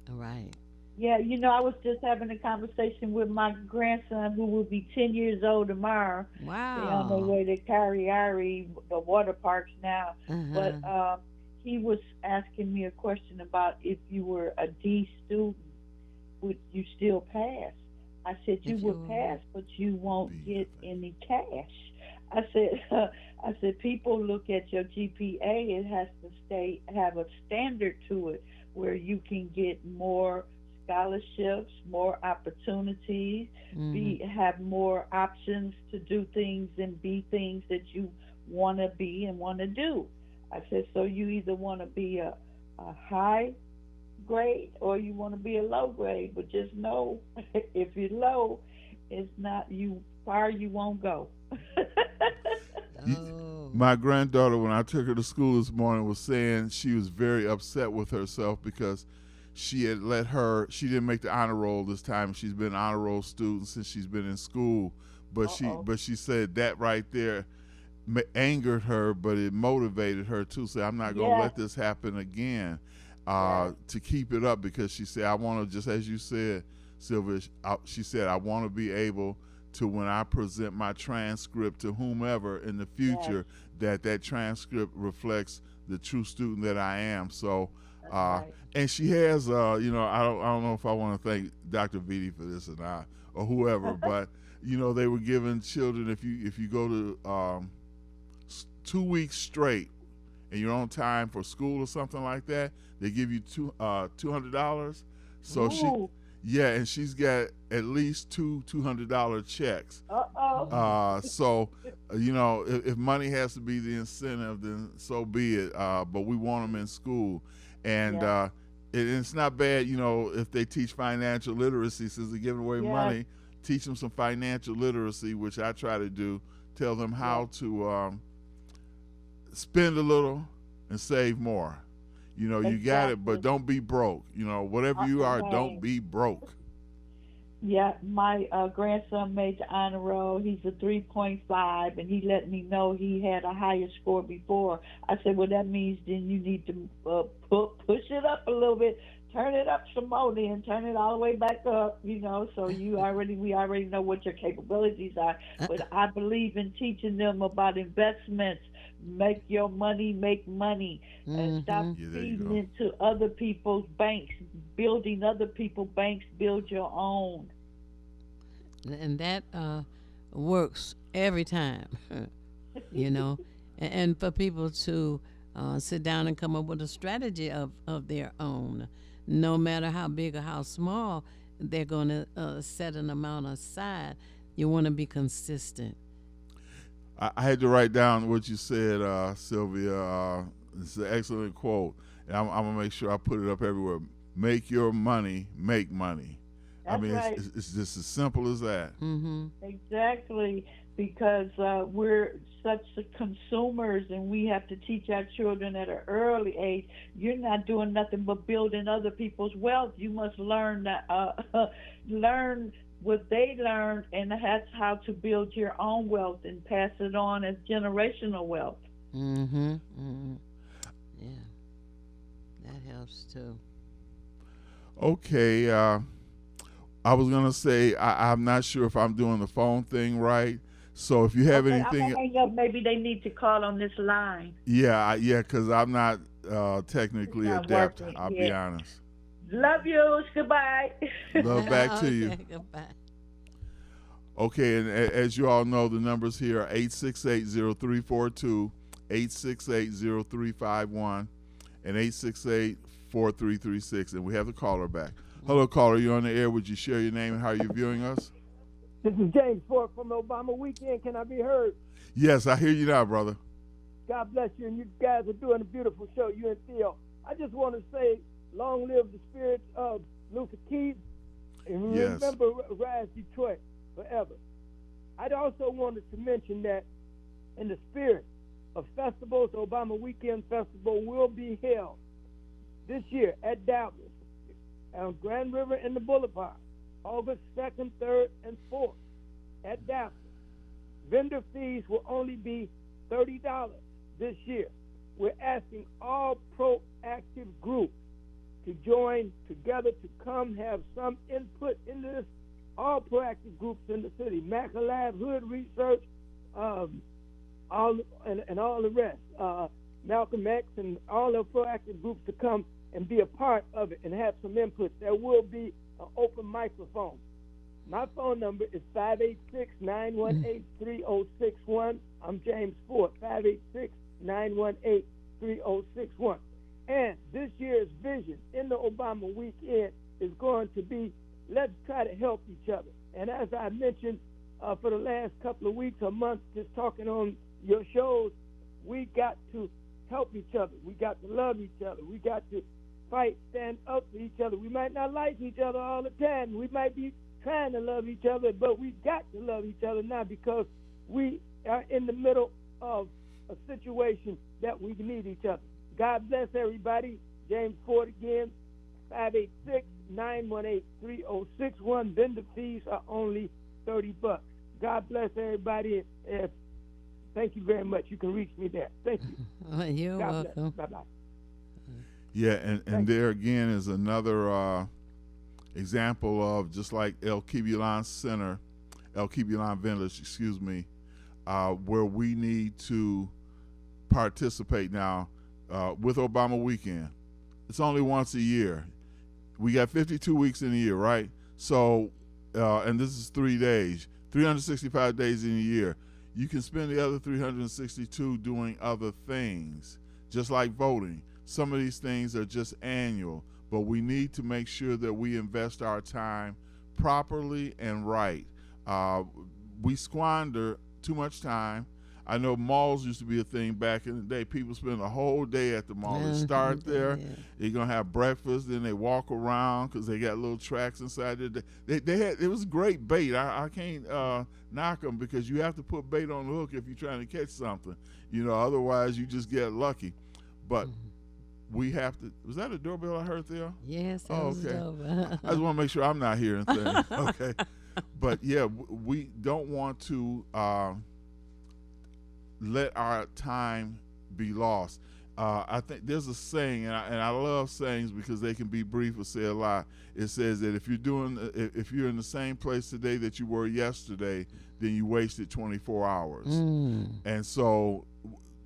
Right. Yeah, you know, I was just having a conversation with my grandson, who will be 10 years old tomorrow. Wow. They're on their way to Cariari, the water parks now. But he was asking me a question about if you were a D student, would you still pass? I said, you would pass, but you won't get any cash. I said, people look at your GPA. It has to have a standard to it where you can get more scholarships, more opportunities, have more options to do things and be things that you want to be and want to do. I said, so you either want to be a high grade or you want to be a low grade, but just know if you're low, it's not far you won't go. My granddaughter, when I took her to school this morning, was saying she was very upset with herself because she didn't make the honor roll this time. She's been an honor roll student since she's been in school, but she said that right there angered her, but it motivated her to say, I'm not going to let this happen again, to keep it up, because she said, I want to, just as you said, Sylvia, she said, I want to be able to, when I present my transcript to whomever in the future, that transcript reflects the true student that I am. So, and she has, I don't know if I want to thank Dr. Vitti for this or not, or whoever, but they were giving children, if you go to 2 weeks straight and you're on time for school or something like that, they give you $200. So and she's got at least two $200 checks. So, if money has to be the incentive, then so be it. But we want them in school. And it's not bad, if they teach financial literacy, since they're giving away money, teach them some financial literacy, which I try to do, tell them how to spend a little and save more. You got it, but don't be broke. Whatever you are, don't be broke. Yeah, my grandson made the honor roll. He's a 3.5, and he let me know he had a higher score before. I said, well, that means then you need to push it up a little bit turn it up some more, then turn it all the way back up, so we already know what your capabilities are. But I believe in teaching them about investments. Make your money make money, and stop feeding into other people's banks, building other people's banks. Build your own. And that works every time, and for people to sit down and come up with a strategy of their own. No matter how big or how small, they're going to set an amount aside. You want to be consistent. I had to write down what you said, Sylvia. It's an excellent quote, and I'm going to make sure I put it up everywhere. Make your money make money. That's right. It's just as simple as that. Mm-hmm. Exactly, because we're such consumers, and we have to teach our children at an early age. You're not doing nothing but building other people's wealth. You must learn learn what they learned, and that's how to build your own wealth and pass it on as generational wealth. Mm-hmm. Mm-hmm. Yeah, that helps too. Okay, I was gonna say I'm not sure if I'm doing the phone thing right. So if you have anything, I'm gonna hang up. Maybe they need to call on this line. yeah, because I'm not technically It's not adept. working. I'll be Yeah. honest. Love you. Goodbye. Love back to you. Goodbye. Okay, and as you all know, the numbers here are 868-0342, 868-0351, and 868-4336, and we have the caller back. Hello, caller. You're on the air. Would you share your name and how you're viewing us? This is James Ford from Obama Weekend. Can I be heard? Yes, I hear you now, brother. God bless you, and you guys are doing a beautiful show, you and Theo. I just want to say, long live the spirit of Luther Keith, and Yes. remember Rise Detroit forever. I'd also wanted to mention that in the spirit of festivals, Obama Weekend Festival will be held this year at Dallas on Grand River and the Boulevard, August 2nd, 3rd, and 4th at Dallas. Vendor fees will only be $30 this year. We're asking all proactive groups to join together to come have some input in this. All proactive groups in the city, MACA Hood Research, all the rest, Malcolm X, and all the proactive groups to come and be a part of it and have some input. There will be an open microphone. My phone number is 586-918-3061. I'm James Ford, 586-918-3061. And this year's vision in the Obama Weekend is going to be, let's try to help each other. And as I mentioned for the last couple of weeks or months, just talking on your shows, we got to help each other. We got to love each other. We got to fight, stand up for each other. We might not like each other all the time. We might be trying to love each other, but we got to love each other now because we are in the middle of a situation that we need each other. God bless everybody. James Ford again, 586-918-3061. Vendor fees are only $30. God bless everybody. Thank you very much. You can reach me there. Thank you. You're God welcome. bless. Bye-bye. Yeah, and there again is another example of, just like El Kibulan Village, where we need to participate now with Obama Weekend. It's only once a year. We got 52 weeks in a year, right? So, and this is 3 days, 365 days in a year. You can spend the other 362 doing other things, just like voting. Some of these things are just annual, but we need to make sure that we invest our time properly and right. We squander too much time. I know malls used to be a thing back in the day. People spend a whole day at the mall. They start there. You're going to have breakfast. Then they walk around because they got little tracks inside there. It was great bait. I can't knock them because you have to put bait on the hook if you're trying to catch something. Otherwise you just get lucky. But we have to. Was that a doorbell I heard there? Yes, that was a doorbell. I just want to make sure I'm not hearing things. Okay. But yeah, we don't want to let our time be lost. I think there's a saying, and I love sayings because they can be brief or say a lot. It says that if you're in the same place today that you were yesterday, then you wasted 24 hours. And so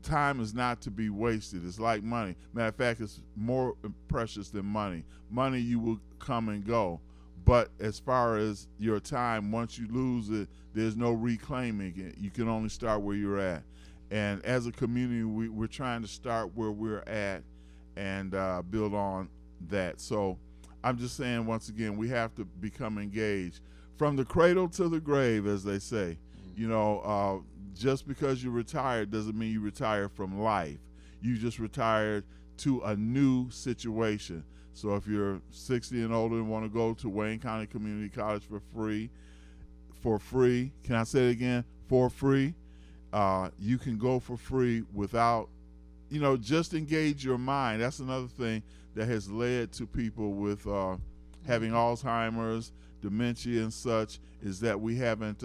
time is not to be wasted. It's like money. Matter of fact, it's more precious than money. Money, you will come and go. But as far as your time, once you lose it, there's no reclaiming it. You can only start where you're at. And as a community, we're trying to start where we're at and build on that. So I'm just saying, once again, we have to become engaged. From the cradle to the grave, as they say. You know, just because you retired doesn't mean you retire from life. You just retired to a new situation. So if you're 60 and older and want to go to Wayne County Community College for free, can I say it again? For free. You can go for free without, just engage your mind. That's another thing that has led to people with having Alzheimer's, dementia and such, is that we haven't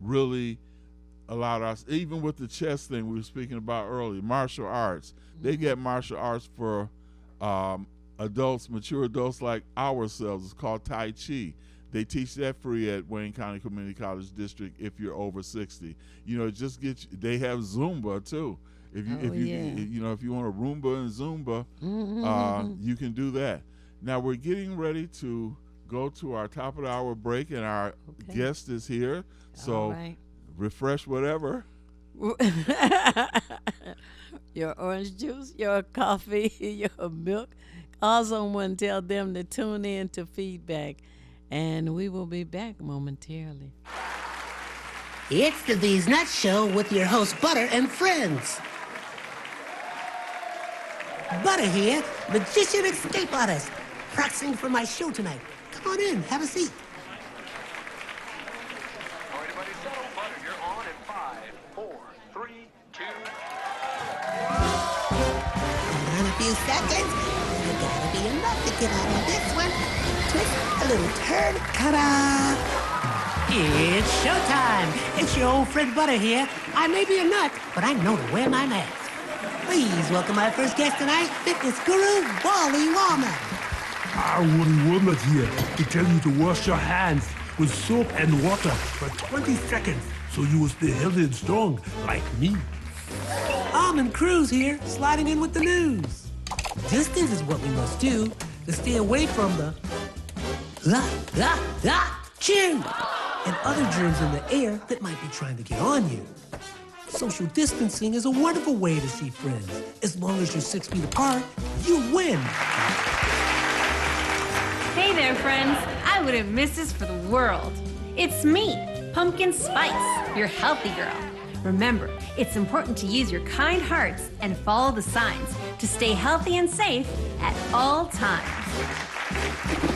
really allowed us, even with the chess thing we were speaking about earlier, martial arts. They get martial arts for adults, mature adults like ourselves. It's called Tai Chi. They teach that free at Wayne County Community College District if you're over 60. Just get you, they have Zumba too. If you want a Roomba and Zumba, you can do that. Now we're getting ready to go to our top of the hour break, and our guest is here. So refresh whatever. Your orange juice, your coffee, your milk. Call someone, tell them to tune in to feedback. And we will be back momentarily. It's the These Nuts Show with your host, Butter and friends. Butter here, magician escape artist, practicing for my show tonight. Come on in, have a seat. Everybody settle. Butter, you're on in 5, 4, 3, 2. In a few seconds, there gotta be enough to get out of this one. Twist a little turn, ta-da! It's showtime. It's your old friend Butter here. I may be a nut, but I know to wear my mask. Please welcome my first guest tonight, fitness guru Wally Wallman. Wally Womack here to tell you to wash your hands with soap and water for 20 seconds so you will stay healthy and strong like me. Almond Cruz here, sliding in with the news. Distance is what we must do to stay away from the chew and other germs in the air that might be trying to get on you. Social distancing is a wonderful way to see friends. As long as you're 6 feet apart, you win. Hey there, friends. I wouldn't miss this for the world. It's me, Pumpkin Spice, your healthy girl. Remember, it's important to use your kind hearts and follow the signs to stay healthy and safe at all times.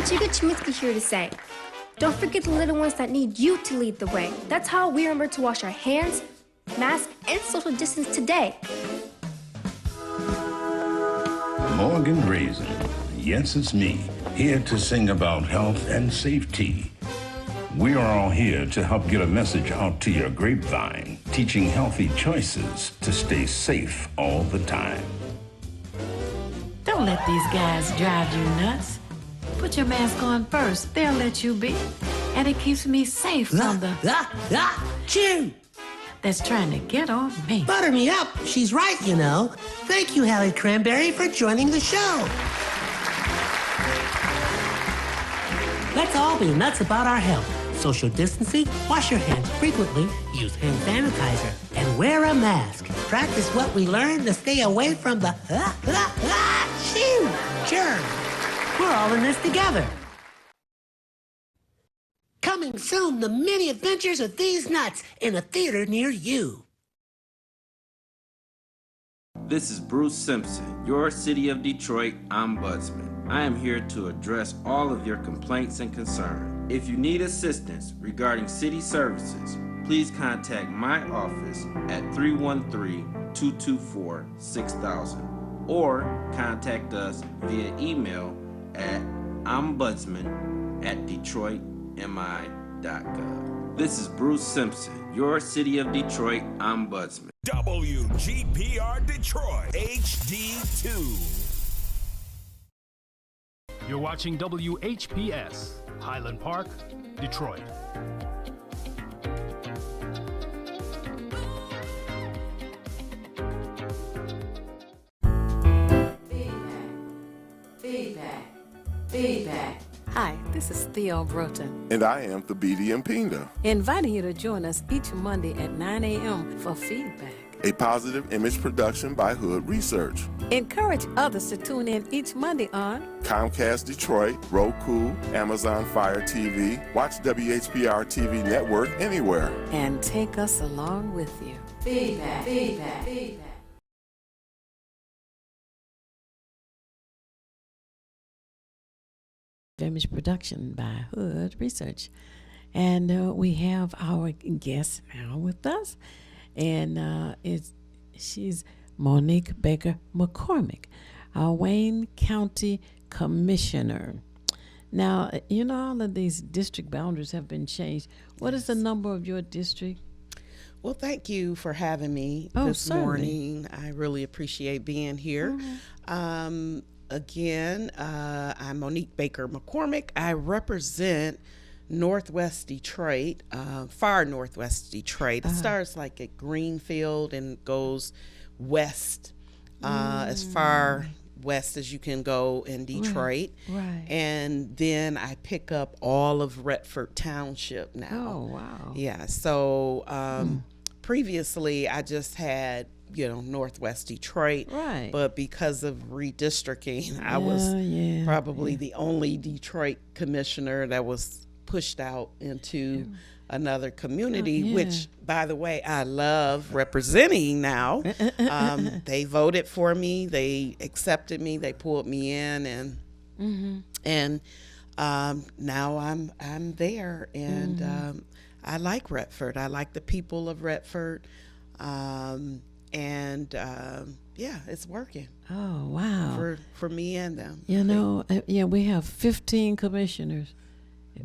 Chica Chiminsky here to say, don't forget the little ones that need you to lead the way. That's how we remember to wash our hands, mask, and social distance today. Morgan Raisin. Yes, it's me, here to sing about health and safety. We are all here to help get a message out to your grapevine, teaching healthy choices to stay safe all the time. Don't let these guys drive you nuts. Put your mask on first. They'll let you be. And it keeps me safe from the chew that's trying to get on me. Butter me up. She's right, you know. Thank you, Hallie Cranberry, for joining the show. Let's all be nuts about our health. Social distancing, wash your hands frequently, use hand sanitizer, and wear a mask. Practice what we learned to stay away from the chew germs. We're all in this together. Coming soon, the many adventures of these nuts in a theater near you. This is Bruce Simpson, your City of Detroit Ombudsman. I am here to address all of your complaints and concerns. If you need assistance regarding city services, please contact my office at 313-224-6000 or contact us via email at ombudsman@detroitmi.gov. This is Bruce Simpson, your City of Detroit Ombudsman. WGPR Detroit HD2. You're watching WHPS, Highland Park, Detroit. Feedback. Hi, this is Theo Broughton, And I am Thabiti Mpinga, inviting you to join us each Monday at 9 a.m. for Feedback. a positive image production by Hood Research. Encourage others to tune in each Monday on Comcast Detroit, Roku, Amazon Fire TV, watch WHPR TV Network anywhere. and take us along with you. Feedback. Image production by Hood Research. And we have our guest now with us. And she's Monique Baker McCormick, our Wayne County Commissioner. Now, you know, all of these district boundaries have been changed. What is the number of your district? Well, thank you for having me this certainly. morning. I really appreciate being here. Again, I'm Monique Baker McCormick. I represent Northwest Detroit, far Northwest Detroit. It starts like at Greenfield and goes west, as far west as you can go in Detroit. Right. And then I pick up all of Retford Township now. Oh, wow. Yeah. So previously I just had, Northwest Detroit. Right. But because of redistricting, I was probably the only Detroit commissioner that was pushed out into another community, which, by the way, I love representing now. They voted for me. They accepted me. They pulled me in, and now I'm there, and I like Retford. I like the people of Retford, and it's working. Oh, wow. For me and them. We have 15 commissioners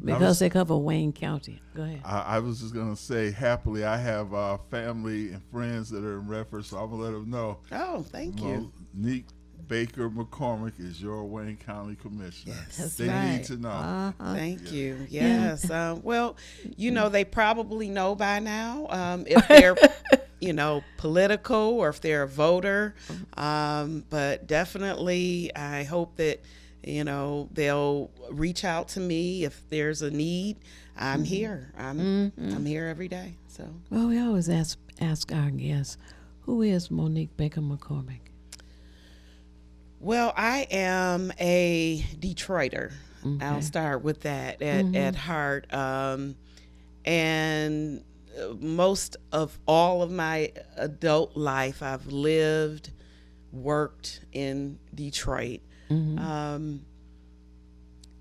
because they cover Wayne County. Go ahead. I was just going to say, happily, I have family and friends that are in Retford, so I'm going to let them know. Oh, thank you. Monique Baker McCormick is your Wayne County Commissioner. Yes. They need to know. Thank you. Yes. Well, they probably know by now if they're, political or if they're a voter. But definitely, I hope that, they'll reach out to me if there's a need. I'm here. I'm here every day. So. Well, we always ask our guests, who is Monique Baker McCormick? Well, I am a Detroiter. Okay. I'll start with that at heart. And most of all of my adult life, I've lived, worked in Detroit.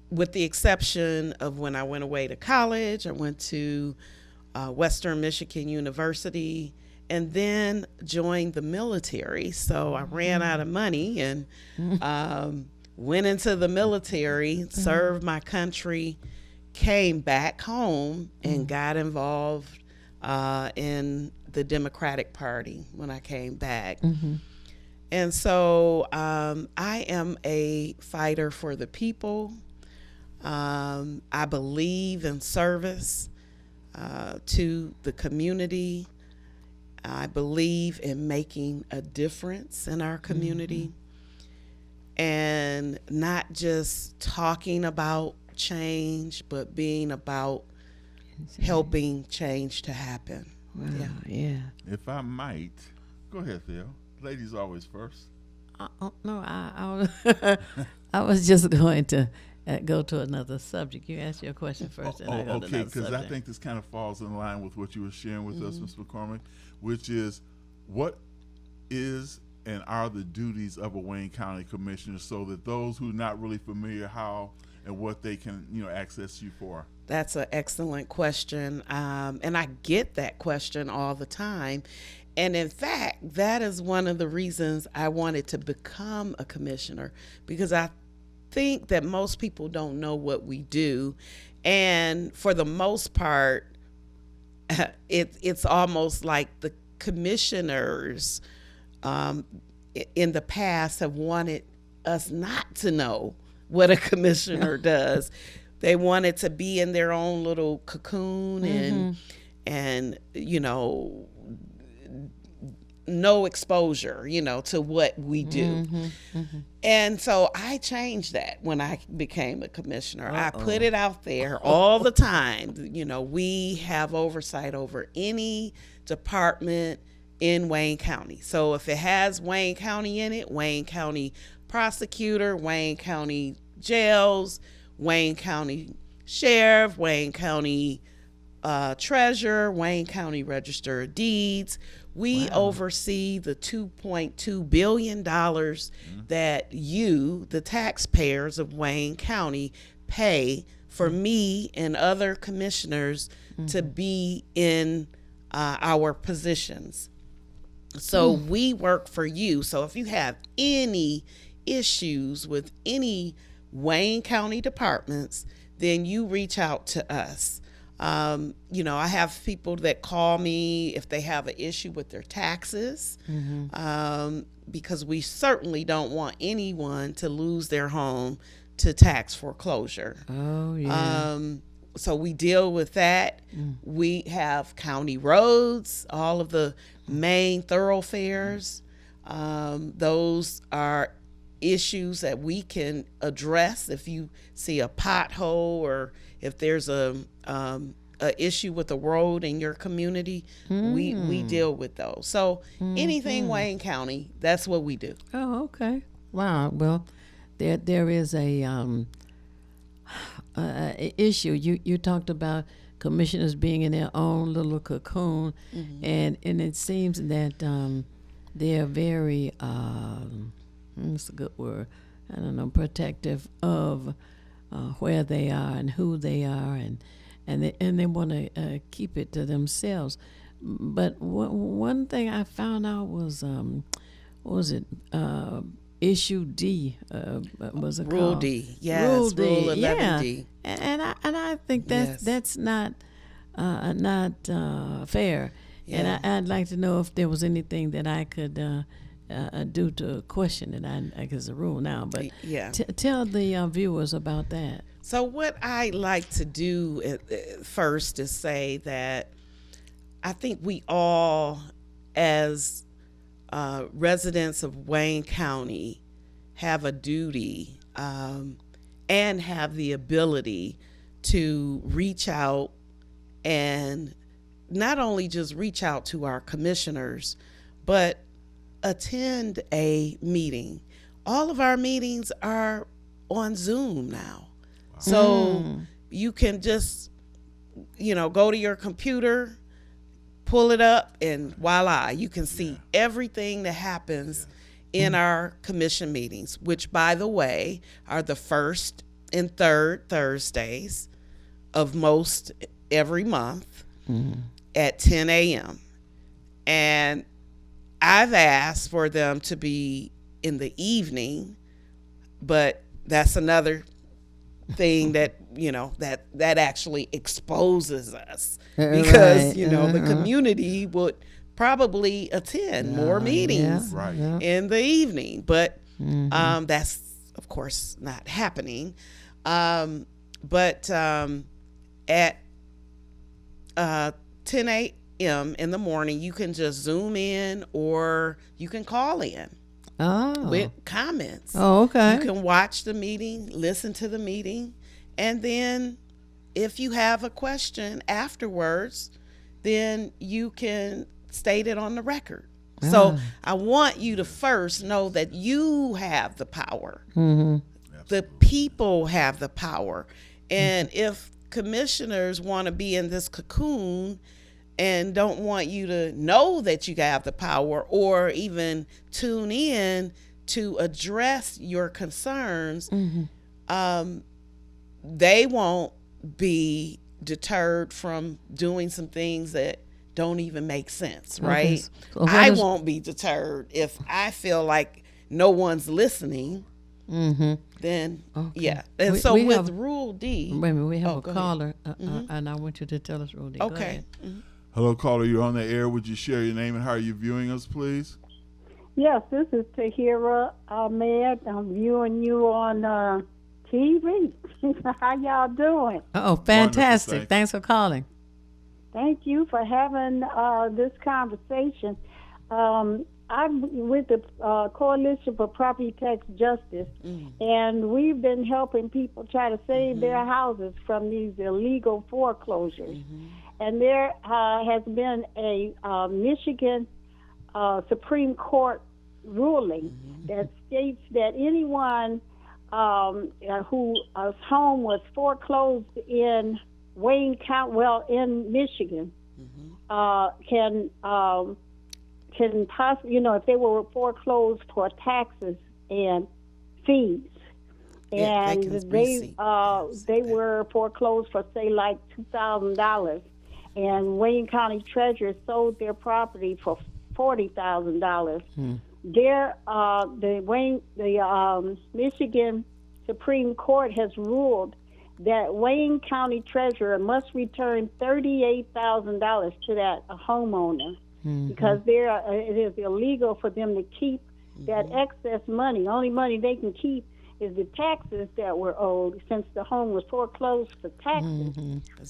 With the exception of when I went away to college. I went to Western Michigan University and then joined the military. So I ran out of money and went into the military, served my country, came back home and got involved in the Democratic Party when I came back. And so I am a fighter for the people. I believe in service to the community. I believe in making a difference in our community and not just talking about change, but being about helping change to happen. Wow, yeah. If I might, go ahead, Theo. Ladies always first. No, I was just going to go to another subject. You ask your question first, and I go to okay, another because I subject. think this kind of falls in line with what you were sharing with us, Ms. McCormick, which is what is and are the duties of a Wayne County Commissioner, so that those who are not really familiar how and what they can access you for. That's an excellent question, and I get that question all the time. And in fact, that is one of the reasons I wanted to become a commissioner, because I think that most people don't know what we do. And for the most part, it's almost like the commissioners in the past have wanted us not to know what a commissioner does. They wanted to be in their own little cocoon and no exposure, to what we do. And so I changed that when I became a commissioner. I put it out there all the time. We have oversight over any department in Wayne County. So if it has Wayne County in it, Wayne County prosecutor, Wayne County jails, Wayne County sheriff, Wayne County treasurer, Wayne County register of deeds. We oversee the $2.2 billion that you, the taxpayers of Wayne County, pay for me and other commissioners to be in our positions. So we work for you. So if you have any issues with any Wayne County departments, then you reach out to us. I have people that call me if they have an issue with their taxes, because we certainly don't want anyone to lose their home to tax foreclosure. Oh, yeah. So we deal with that. We have county roads, all of the main thoroughfares. Those are issues that we can address. If you see a pothole or if there's a issue with the road in your community, we deal with those. So anything Wayne County, that's what we do. Oh, okay. Wow. Well, there is a issue. You talked about commissioners being in their own little cocoon, and it seems that they're very what's a good word? I don't know, protective of where they are and who they are, and they want to keep it to themselves. But one thing I found out was what was it? Issue D was it Rule called? D, yes, Rule D, Rule 11D. Yeah. And I think that's not fair. Yeah. And I'd like to know if there was anything that I could do to question it. I guess the rule now, but tell the viewers about that. So what I like to do first is say that I think we all, as residents of Wayne County, have a duty and have the ability to reach out and not only just reach out to our commissioners, but attend a meeting. All of our meetings are on Zoom now. Wow. So you can just, go to your computer, pull it up, and voila, you can see everything that happens in our commission meetings, which, by the way, are the first and third Thursdays of most every month at 10 a.m. And I've asked for them to be in the evening, but that's another thing that, that actually exposes us because, the community would probably attend more meetings in the evening, but that's of course not happening. But at 10 a.m. in the morning, you can just Zoom in or you can call in with comments. Oh, okay. You can watch the meeting, listen to the meeting, and then if you have a question afterwards, then you can state it on the record. So I want you to first know that you have the power. The people have the power. And if commissioners want to be in this cocoon and don't want you to know that you have the power or even tune in to address your concerns, they won't be deterred from doing some things that don't even make sense, right? So I won't be deterred if I feel like no one's listening. Then and so with Rule D, wait a minute, we have a caller, and I want you to tell us Rule D. Okay. Hello, caller. You're on the air. Would you share your name and how are you viewing us, please? Yes, this is Tahira Ahmed. I'm viewing you on TV. How y'all doing? Oh, fantastic. Thanks for calling. Thank you for having this conversation. I'm with the Coalition for Property Tax Justice, and we've been helping people try to save their houses from these illegal foreclosures. And there has been a Michigan Supreme Court ruling that states that anyone whose home was foreclosed in Wayne County, in Michigan, can possibly, if they were foreclosed for taxes and fees, and they were foreclosed for say like $2,000, and Wayne County Treasurer sold their property for $40,000. The Michigan Supreme Court has ruled that Wayne County Treasurer must return $38,000 to that homeowner because it is illegal for them to keep that excess money. Only money they can keep is the taxes that were owed since the home was foreclosed for taxes.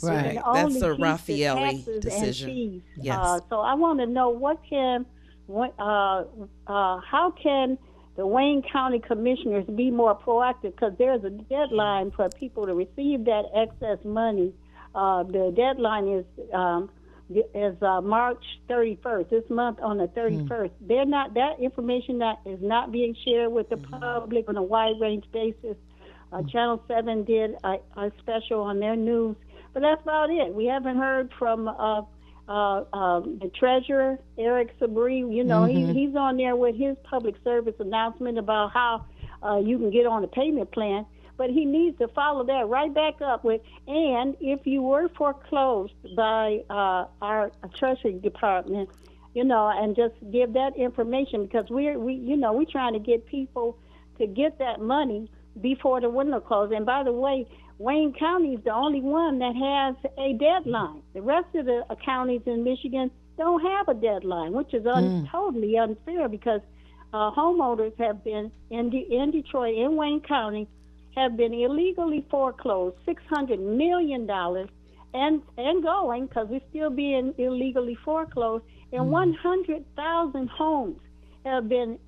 Right. That's a Raffaelli decision. Yes. So I want to know how can the Wayne County Commissioners be more proactive, because there's a deadline for people to receive that excess money. The deadline is March 31st, this month on the 31st. That information is not being shared with the public on a wide range basis. Channel 7 did a special on their news, but that's about it. We haven't heard from the treasurer, Eric Sabri. He's on there with his public service announcement about how you can get on a payment plan. But he needs to follow that right back up with, and if you were foreclosed by our Treasury Department, and just give that information, because we're trying to get people to get that money before the window closes. And by the way, Wayne County is the only one that has a deadline. The rest of the counties in Michigan don't have a deadline, which is totally unfair, because homeowners have been in Detroit, in Wayne County, have been illegally foreclosed $600 million and going, because we're still being illegally foreclosed, and 100,000 homes have been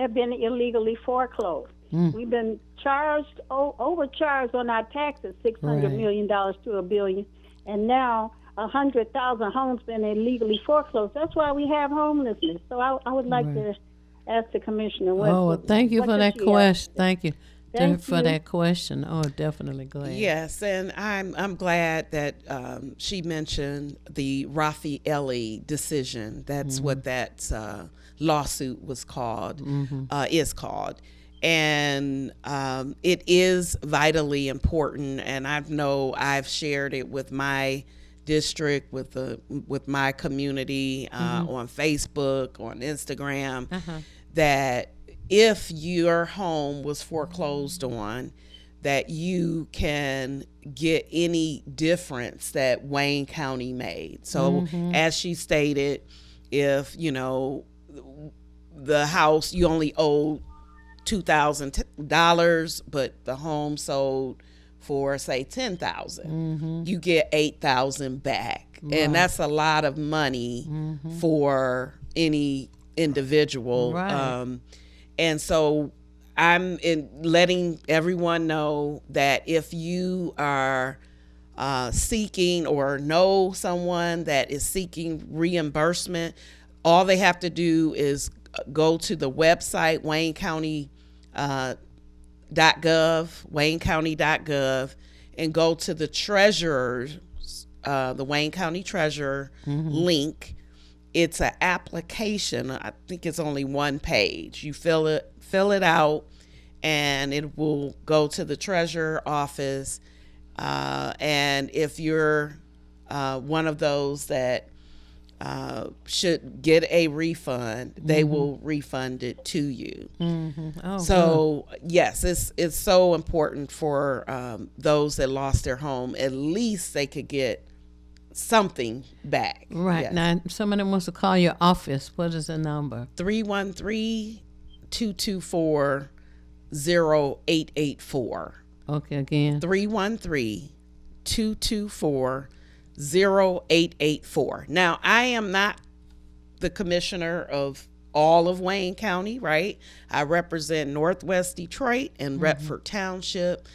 illegally foreclosed. We've been overcharged on our taxes, $600 million to $1 billion, and now 100,000 homes been illegally foreclosed. That's why we have homelessness. So I would like to ask the commissioner. Thank you for that question. Thank you for that question. Oh, definitely glad. Yes, and I'm glad that she mentioned the Raffaelli decision. That's what that lawsuit was called, is called. And it is vitally important, and I know I've shared it with my district, with my community, on Facebook, on Instagram, that if your home was foreclosed on, that you can get any difference that Wayne County made. So as she stated, if the house, you only owe $2,000, but the home sold for say $10,000, you get $8,000 back, and that's a lot of money for any individual. And so I'm letting everyone know that if you are seeking or know someone that is seeking reimbursement, all they have to do is go to the website waynecounty.gov, and go to the treasurer's, the Wayne County Treasurer link. It's an application. I think it's only one page. You fill it out, and it will go to the treasurer office. And if you're one of those that should get a refund, they will refund it to you. So yes, it's so important for those that lost their home. At least they could get something back. Right. Yes. Now, somebody wants to call your office. What is the number? 313-224-0884. Okay, again. 313-224-0884. Now, I am not the commissioner of all of Wayne County, right? I represent Northwest Detroit and Redford Township.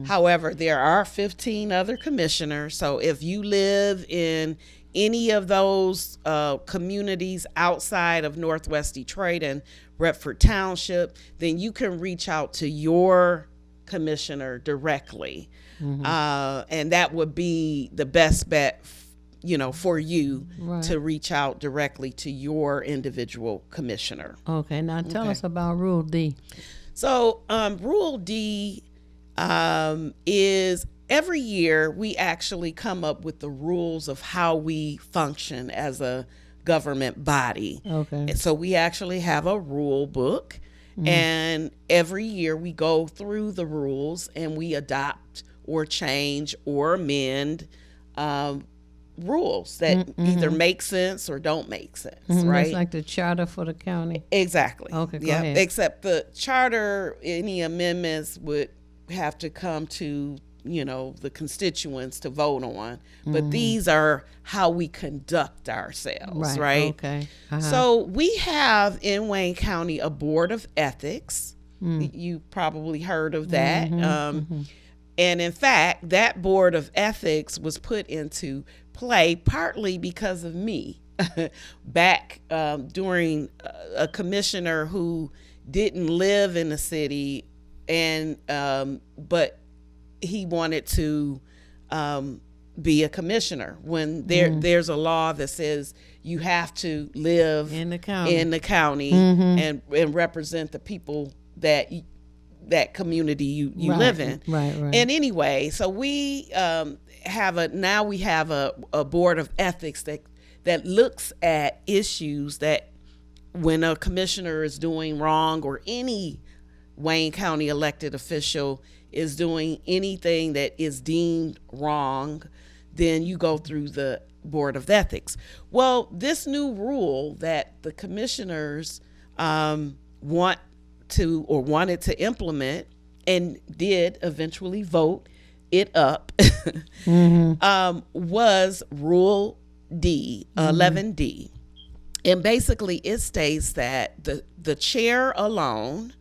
However, there are 15 other commissioners. So if you live in any of those communities outside of Northwest Detroit and Redford Township, then you can reach out to your commissioner directly. And that would be the best bet, for you to reach out directly to your individual commissioner. Okay, now tell us about Rule D. So Rule D is every year we actually come up with the rules of how we function as a government body. Okay. So we actually have a rule book, and every year we go through the rules and we adopt or change or amend rules that either make sense or don't make sense, right? It's like the charter for the county. Exactly. Okay, go ahead. Except the charter, any amendments would have to come to, the constituents to vote on. But these are how we conduct ourselves, right? Okay. So we have in Wayne County a board of ethics. You probably heard of that. And in fact, that board of ethics was put into play partly because of me back during a commissioner who didn't live in the city, and but he wanted to be a commissioner when there's a law that says you have to live in the county, and represent the people that community you live in. Right. And anyway, so we have a board of ethics that looks at issues that when a commissioner is doing wrong, or any Wayne County elected official is doing anything that is deemed wrong, then you go through the board of ethics. Well, this new rule that the commissioners wanted to implement and did eventually vote it up was Rule D, 11D. And basically it states that the chair alone,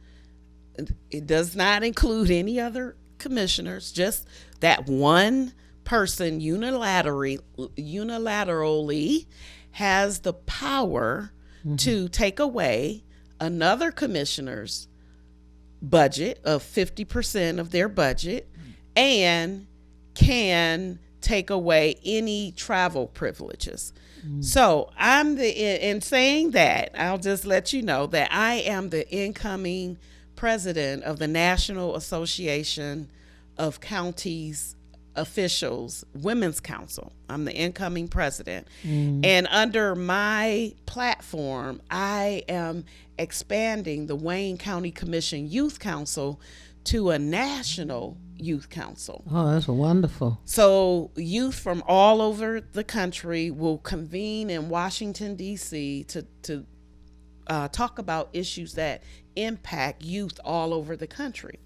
it does not include any other commissioners, just that one person unilaterally has the power to take away another commissioner's budget of 50% of their budget, and can take away any travel privileges. So in saying that, I'll just let you know that I am the incoming president of the National Association of Counties Officials Women's Council. I'm the incoming president. And under my platform, I am expanding the Wayne County Commission Youth Council to a national youth council. Oh, that's wonderful. So youth from all over the country will convene in Washington, D.C. to talk about issues that impact youth all over the country.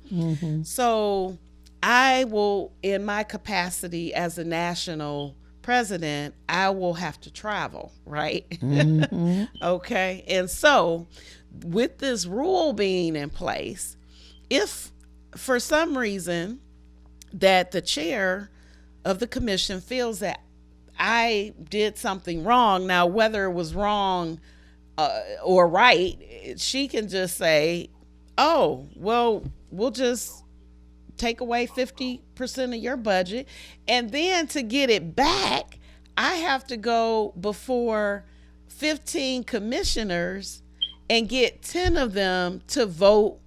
So I will, in my capacity as a national president, I will have to travel, right? Okay. And so with this rule being in place, if for some reason that the chair of the commission feels that I did something wrong, now whether it was wrong or right, she can just say, oh, well, we'll just take away 50% of your budget. And then to get it back, I have to go before 15 commissioners and get 10 of them to vote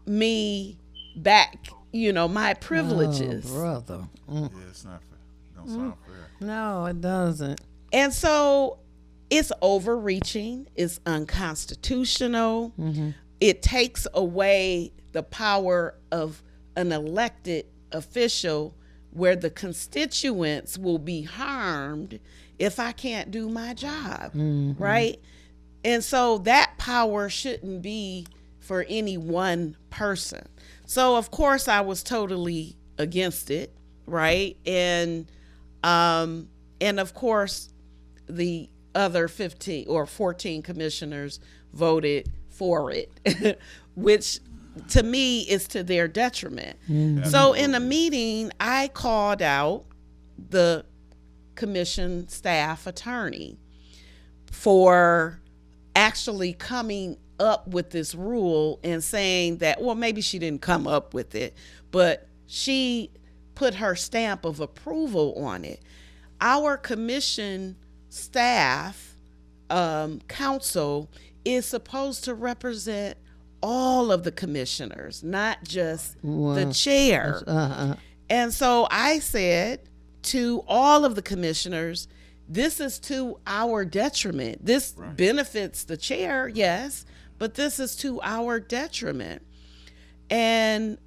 me back, my privileges. Oh, brother. Yeah, it's not fair. Don't sound fair. No, it doesn't. And so it's overreaching. It's unconstitutional. It takes away the power of an elected official where the constituents will be harmed if I can't do my job, right? And so that power shouldn't be for any one person. So of course I was totally against it, right? And of course the other 15 or 14 commissioners voted for it, which to me is to their detriment. So in a meeting, I called out the commission staff attorney for actually coming up with this rule and saying that, well, maybe she didn't come up with it, but she put her stamp of approval on it. Our commission staff council is supposed to represent all of the commissioners, not just the chair. And so I said to all of the commissioners, this is to our detriment. This benefits the chair, yes, but this is to our detriment. And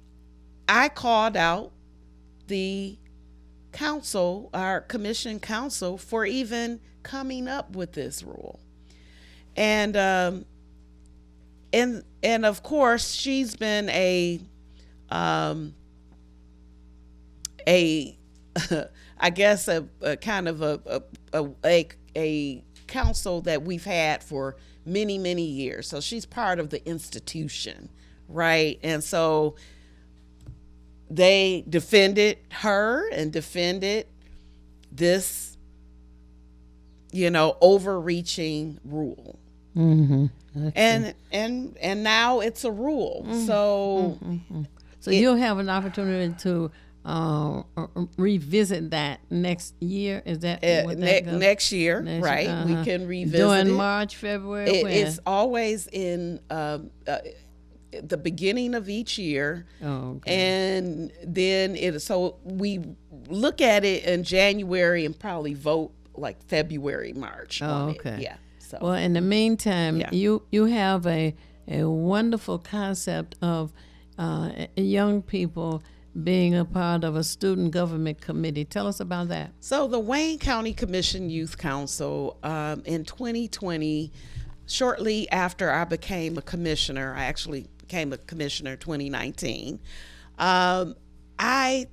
I called out the council, our commission council, for even coming up with this rule. And of course she's been a I guess a kind of a council that we've had for many, many years. So she's part of the institution, right? And so they defended her and defended this, overreaching rule. And now it's a rule. So you'll have an opportunity to revisit that next year. Is that what that goes? Next year, right? We can revisit during it. March, February. It's always in the beginning of each year. Oh, okay. And then so we look at it in January and probably vote like February, March. Oh, okay. Yeah. So. Well, in the meantime, you have a wonderful concept of young people being a part of a student government committee. Tell us about that. So the Wayne County Commission Youth Council in 2020, shortly after I became a commissioner, I actually became a commissioner 2019, I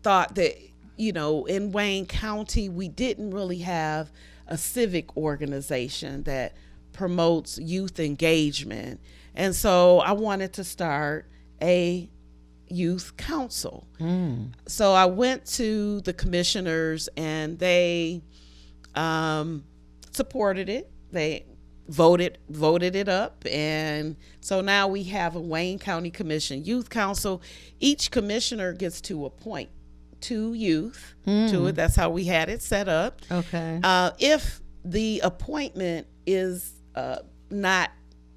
thought that, in Wayne County, we didn't really have a civic organization that promotes youth engagement. And so I wanted to start a youth council. So I went to the commissioners and they supported it. They voted it up. And so now we have a Wayne County Commission Youth Council. Each commissioner gets to appoint 2 youth to it. That's how we had it set up. Okay. If the appointment is not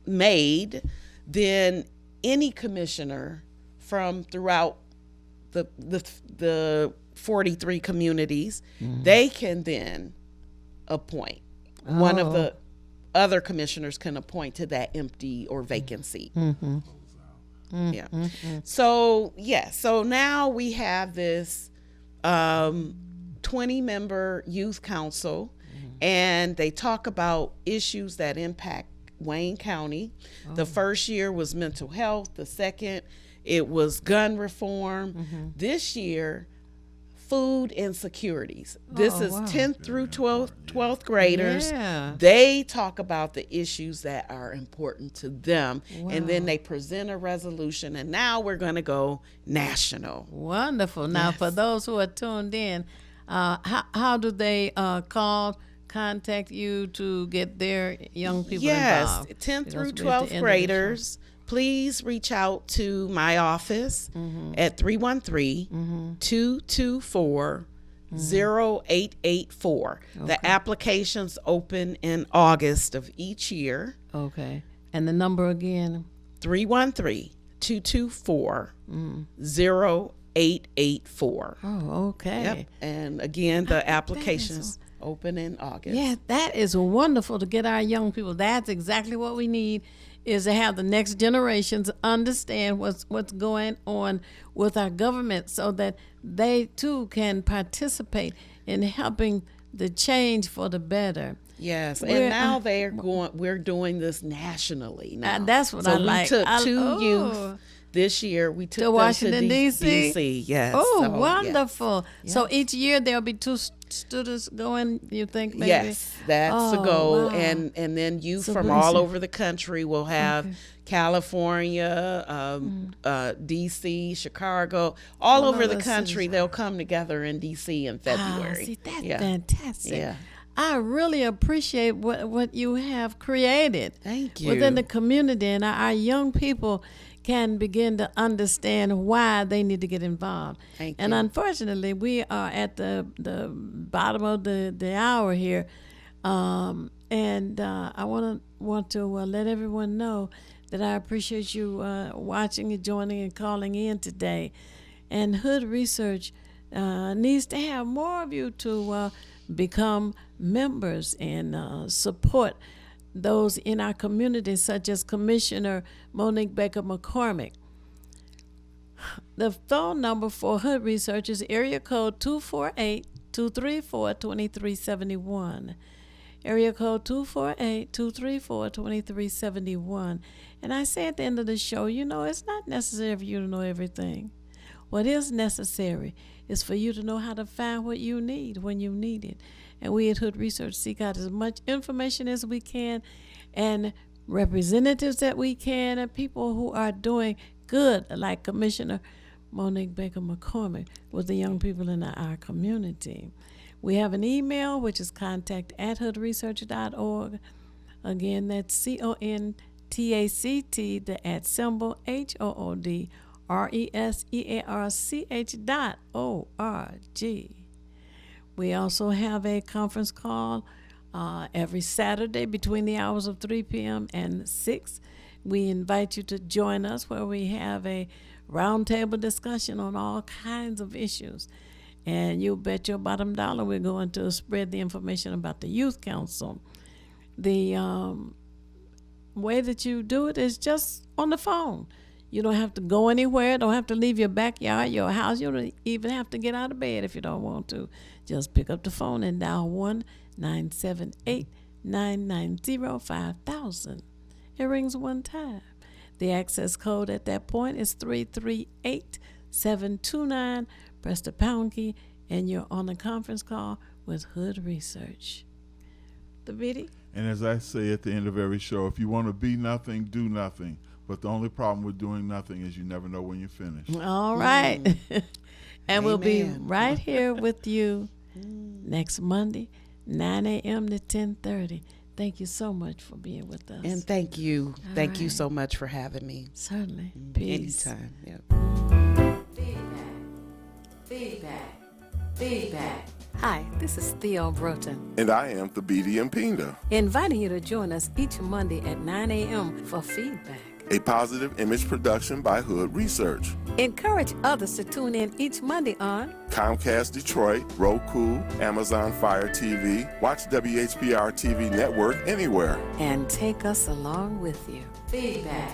made, then any commissioner from throughout the 43 communities, they can then appoint. One of the other commissioners can appoint to that empty or vacant seat. Yeah. So now we have this 20-member youth council, and they talk about issues that impact Wayne County. The first year was mental health. The second, it was gun reform. This year, food insecurities. This is 10th through 12th graders. Yeah. They talk about the issues that are important to them, and then they present a resolution, and now we're going to go national. Wonderful. Now, for those who are tuned in, how do they contact you to get their young people involved? 10th through 12th graders. Please reach out to my office at 313-224-0884. The applications open in August of each year. Okay. And the number again? 313-224-0884. Oh, okay. Yep. And again, the applications open in August. Yeah, that is wonderful to get our young people. That's exactly what we need is to have the next generations understand what's going on with our government so that they too can participate in helping the change for the better. Yes, and now we're doing this nationally now. That's what I like. We took two youth this year. We took to Washington, D.C. D.C. Yes. Oh, so, wonderful. Yes. So each year there'll be 2 students going, you think, maybe? Yes, that's the goal. Wow. And then youth So from what all is it? over the country will have California, D.C., Chicago, all over the country. They'll come together in D.C. in February. See, that's fantastic. Yeah. I really appreciate what you have created. Thank you. Within the community, and our young people can begin to understand why they need to get involved. Thank and you. unfortunately, we are at the bottom of the hour here, and I want to let everyone know that I appreciate you watching and joining and calling in today. And Hood Research needs to have more of you to become members and support those in our community, such as Commissioner Monique Baker McCormick. The phone number for Hood Research is area code 248-234-2371. Area code 248-234-2371. And I say at the end of the show, it's not necessary for you to know everything. What is necessary is for you to know how to find what you need when you need it. And we at Hood Research seek out as much information as we can and representatives that we can and people who are doing good, like Commissioner Monique Baker McCormick with the young people in our community. We have an email, which is contact@hoodresearch.org. Again, that's CONTACT, the HOODRESEARCH.org. We also have a conference call every Saturday between the hours of 3 p.m. and 6. We invite you to join us where we have a roundtable discussion on all kinds of issues. And you bet your bottom dollar we're going to spread the information about the Youth Council. The way that you do it is just on the phone. You don't have to go anywhere, don't have to leave your backyard, your house. You don't even have to get out of bed if you don't want to. Just pick up the phone and dial 1-978-990-5000. It rings one time. The access code at that point is 338729. Press the pound key and you're on a conference call with Hood Research. The Biddy? And as I say at the end of every show, if you want to be nothing, do nothing. But the only problem with doing nothing is you never know when you're finished. All right. And we'll be Amen. right here with you next Monday, 9 a.m. to 10:30. Thank you so much for being with us. And thank you. All Thank you right. so much for having me. Certainly. Peace. Anytime. Yep. Feedback. Hi, this is Theo Broughton, And I am Thabiti Mpinda, inviting you to join us each Monday at 9 a.m. for feedback. a positive image production by Hood Research. Encourage others to tune in each Monday on Comcast Detroit, Roku, Amazon Fire TV, watch WHPR TV Network anywhere. and take us along with you. Feedback.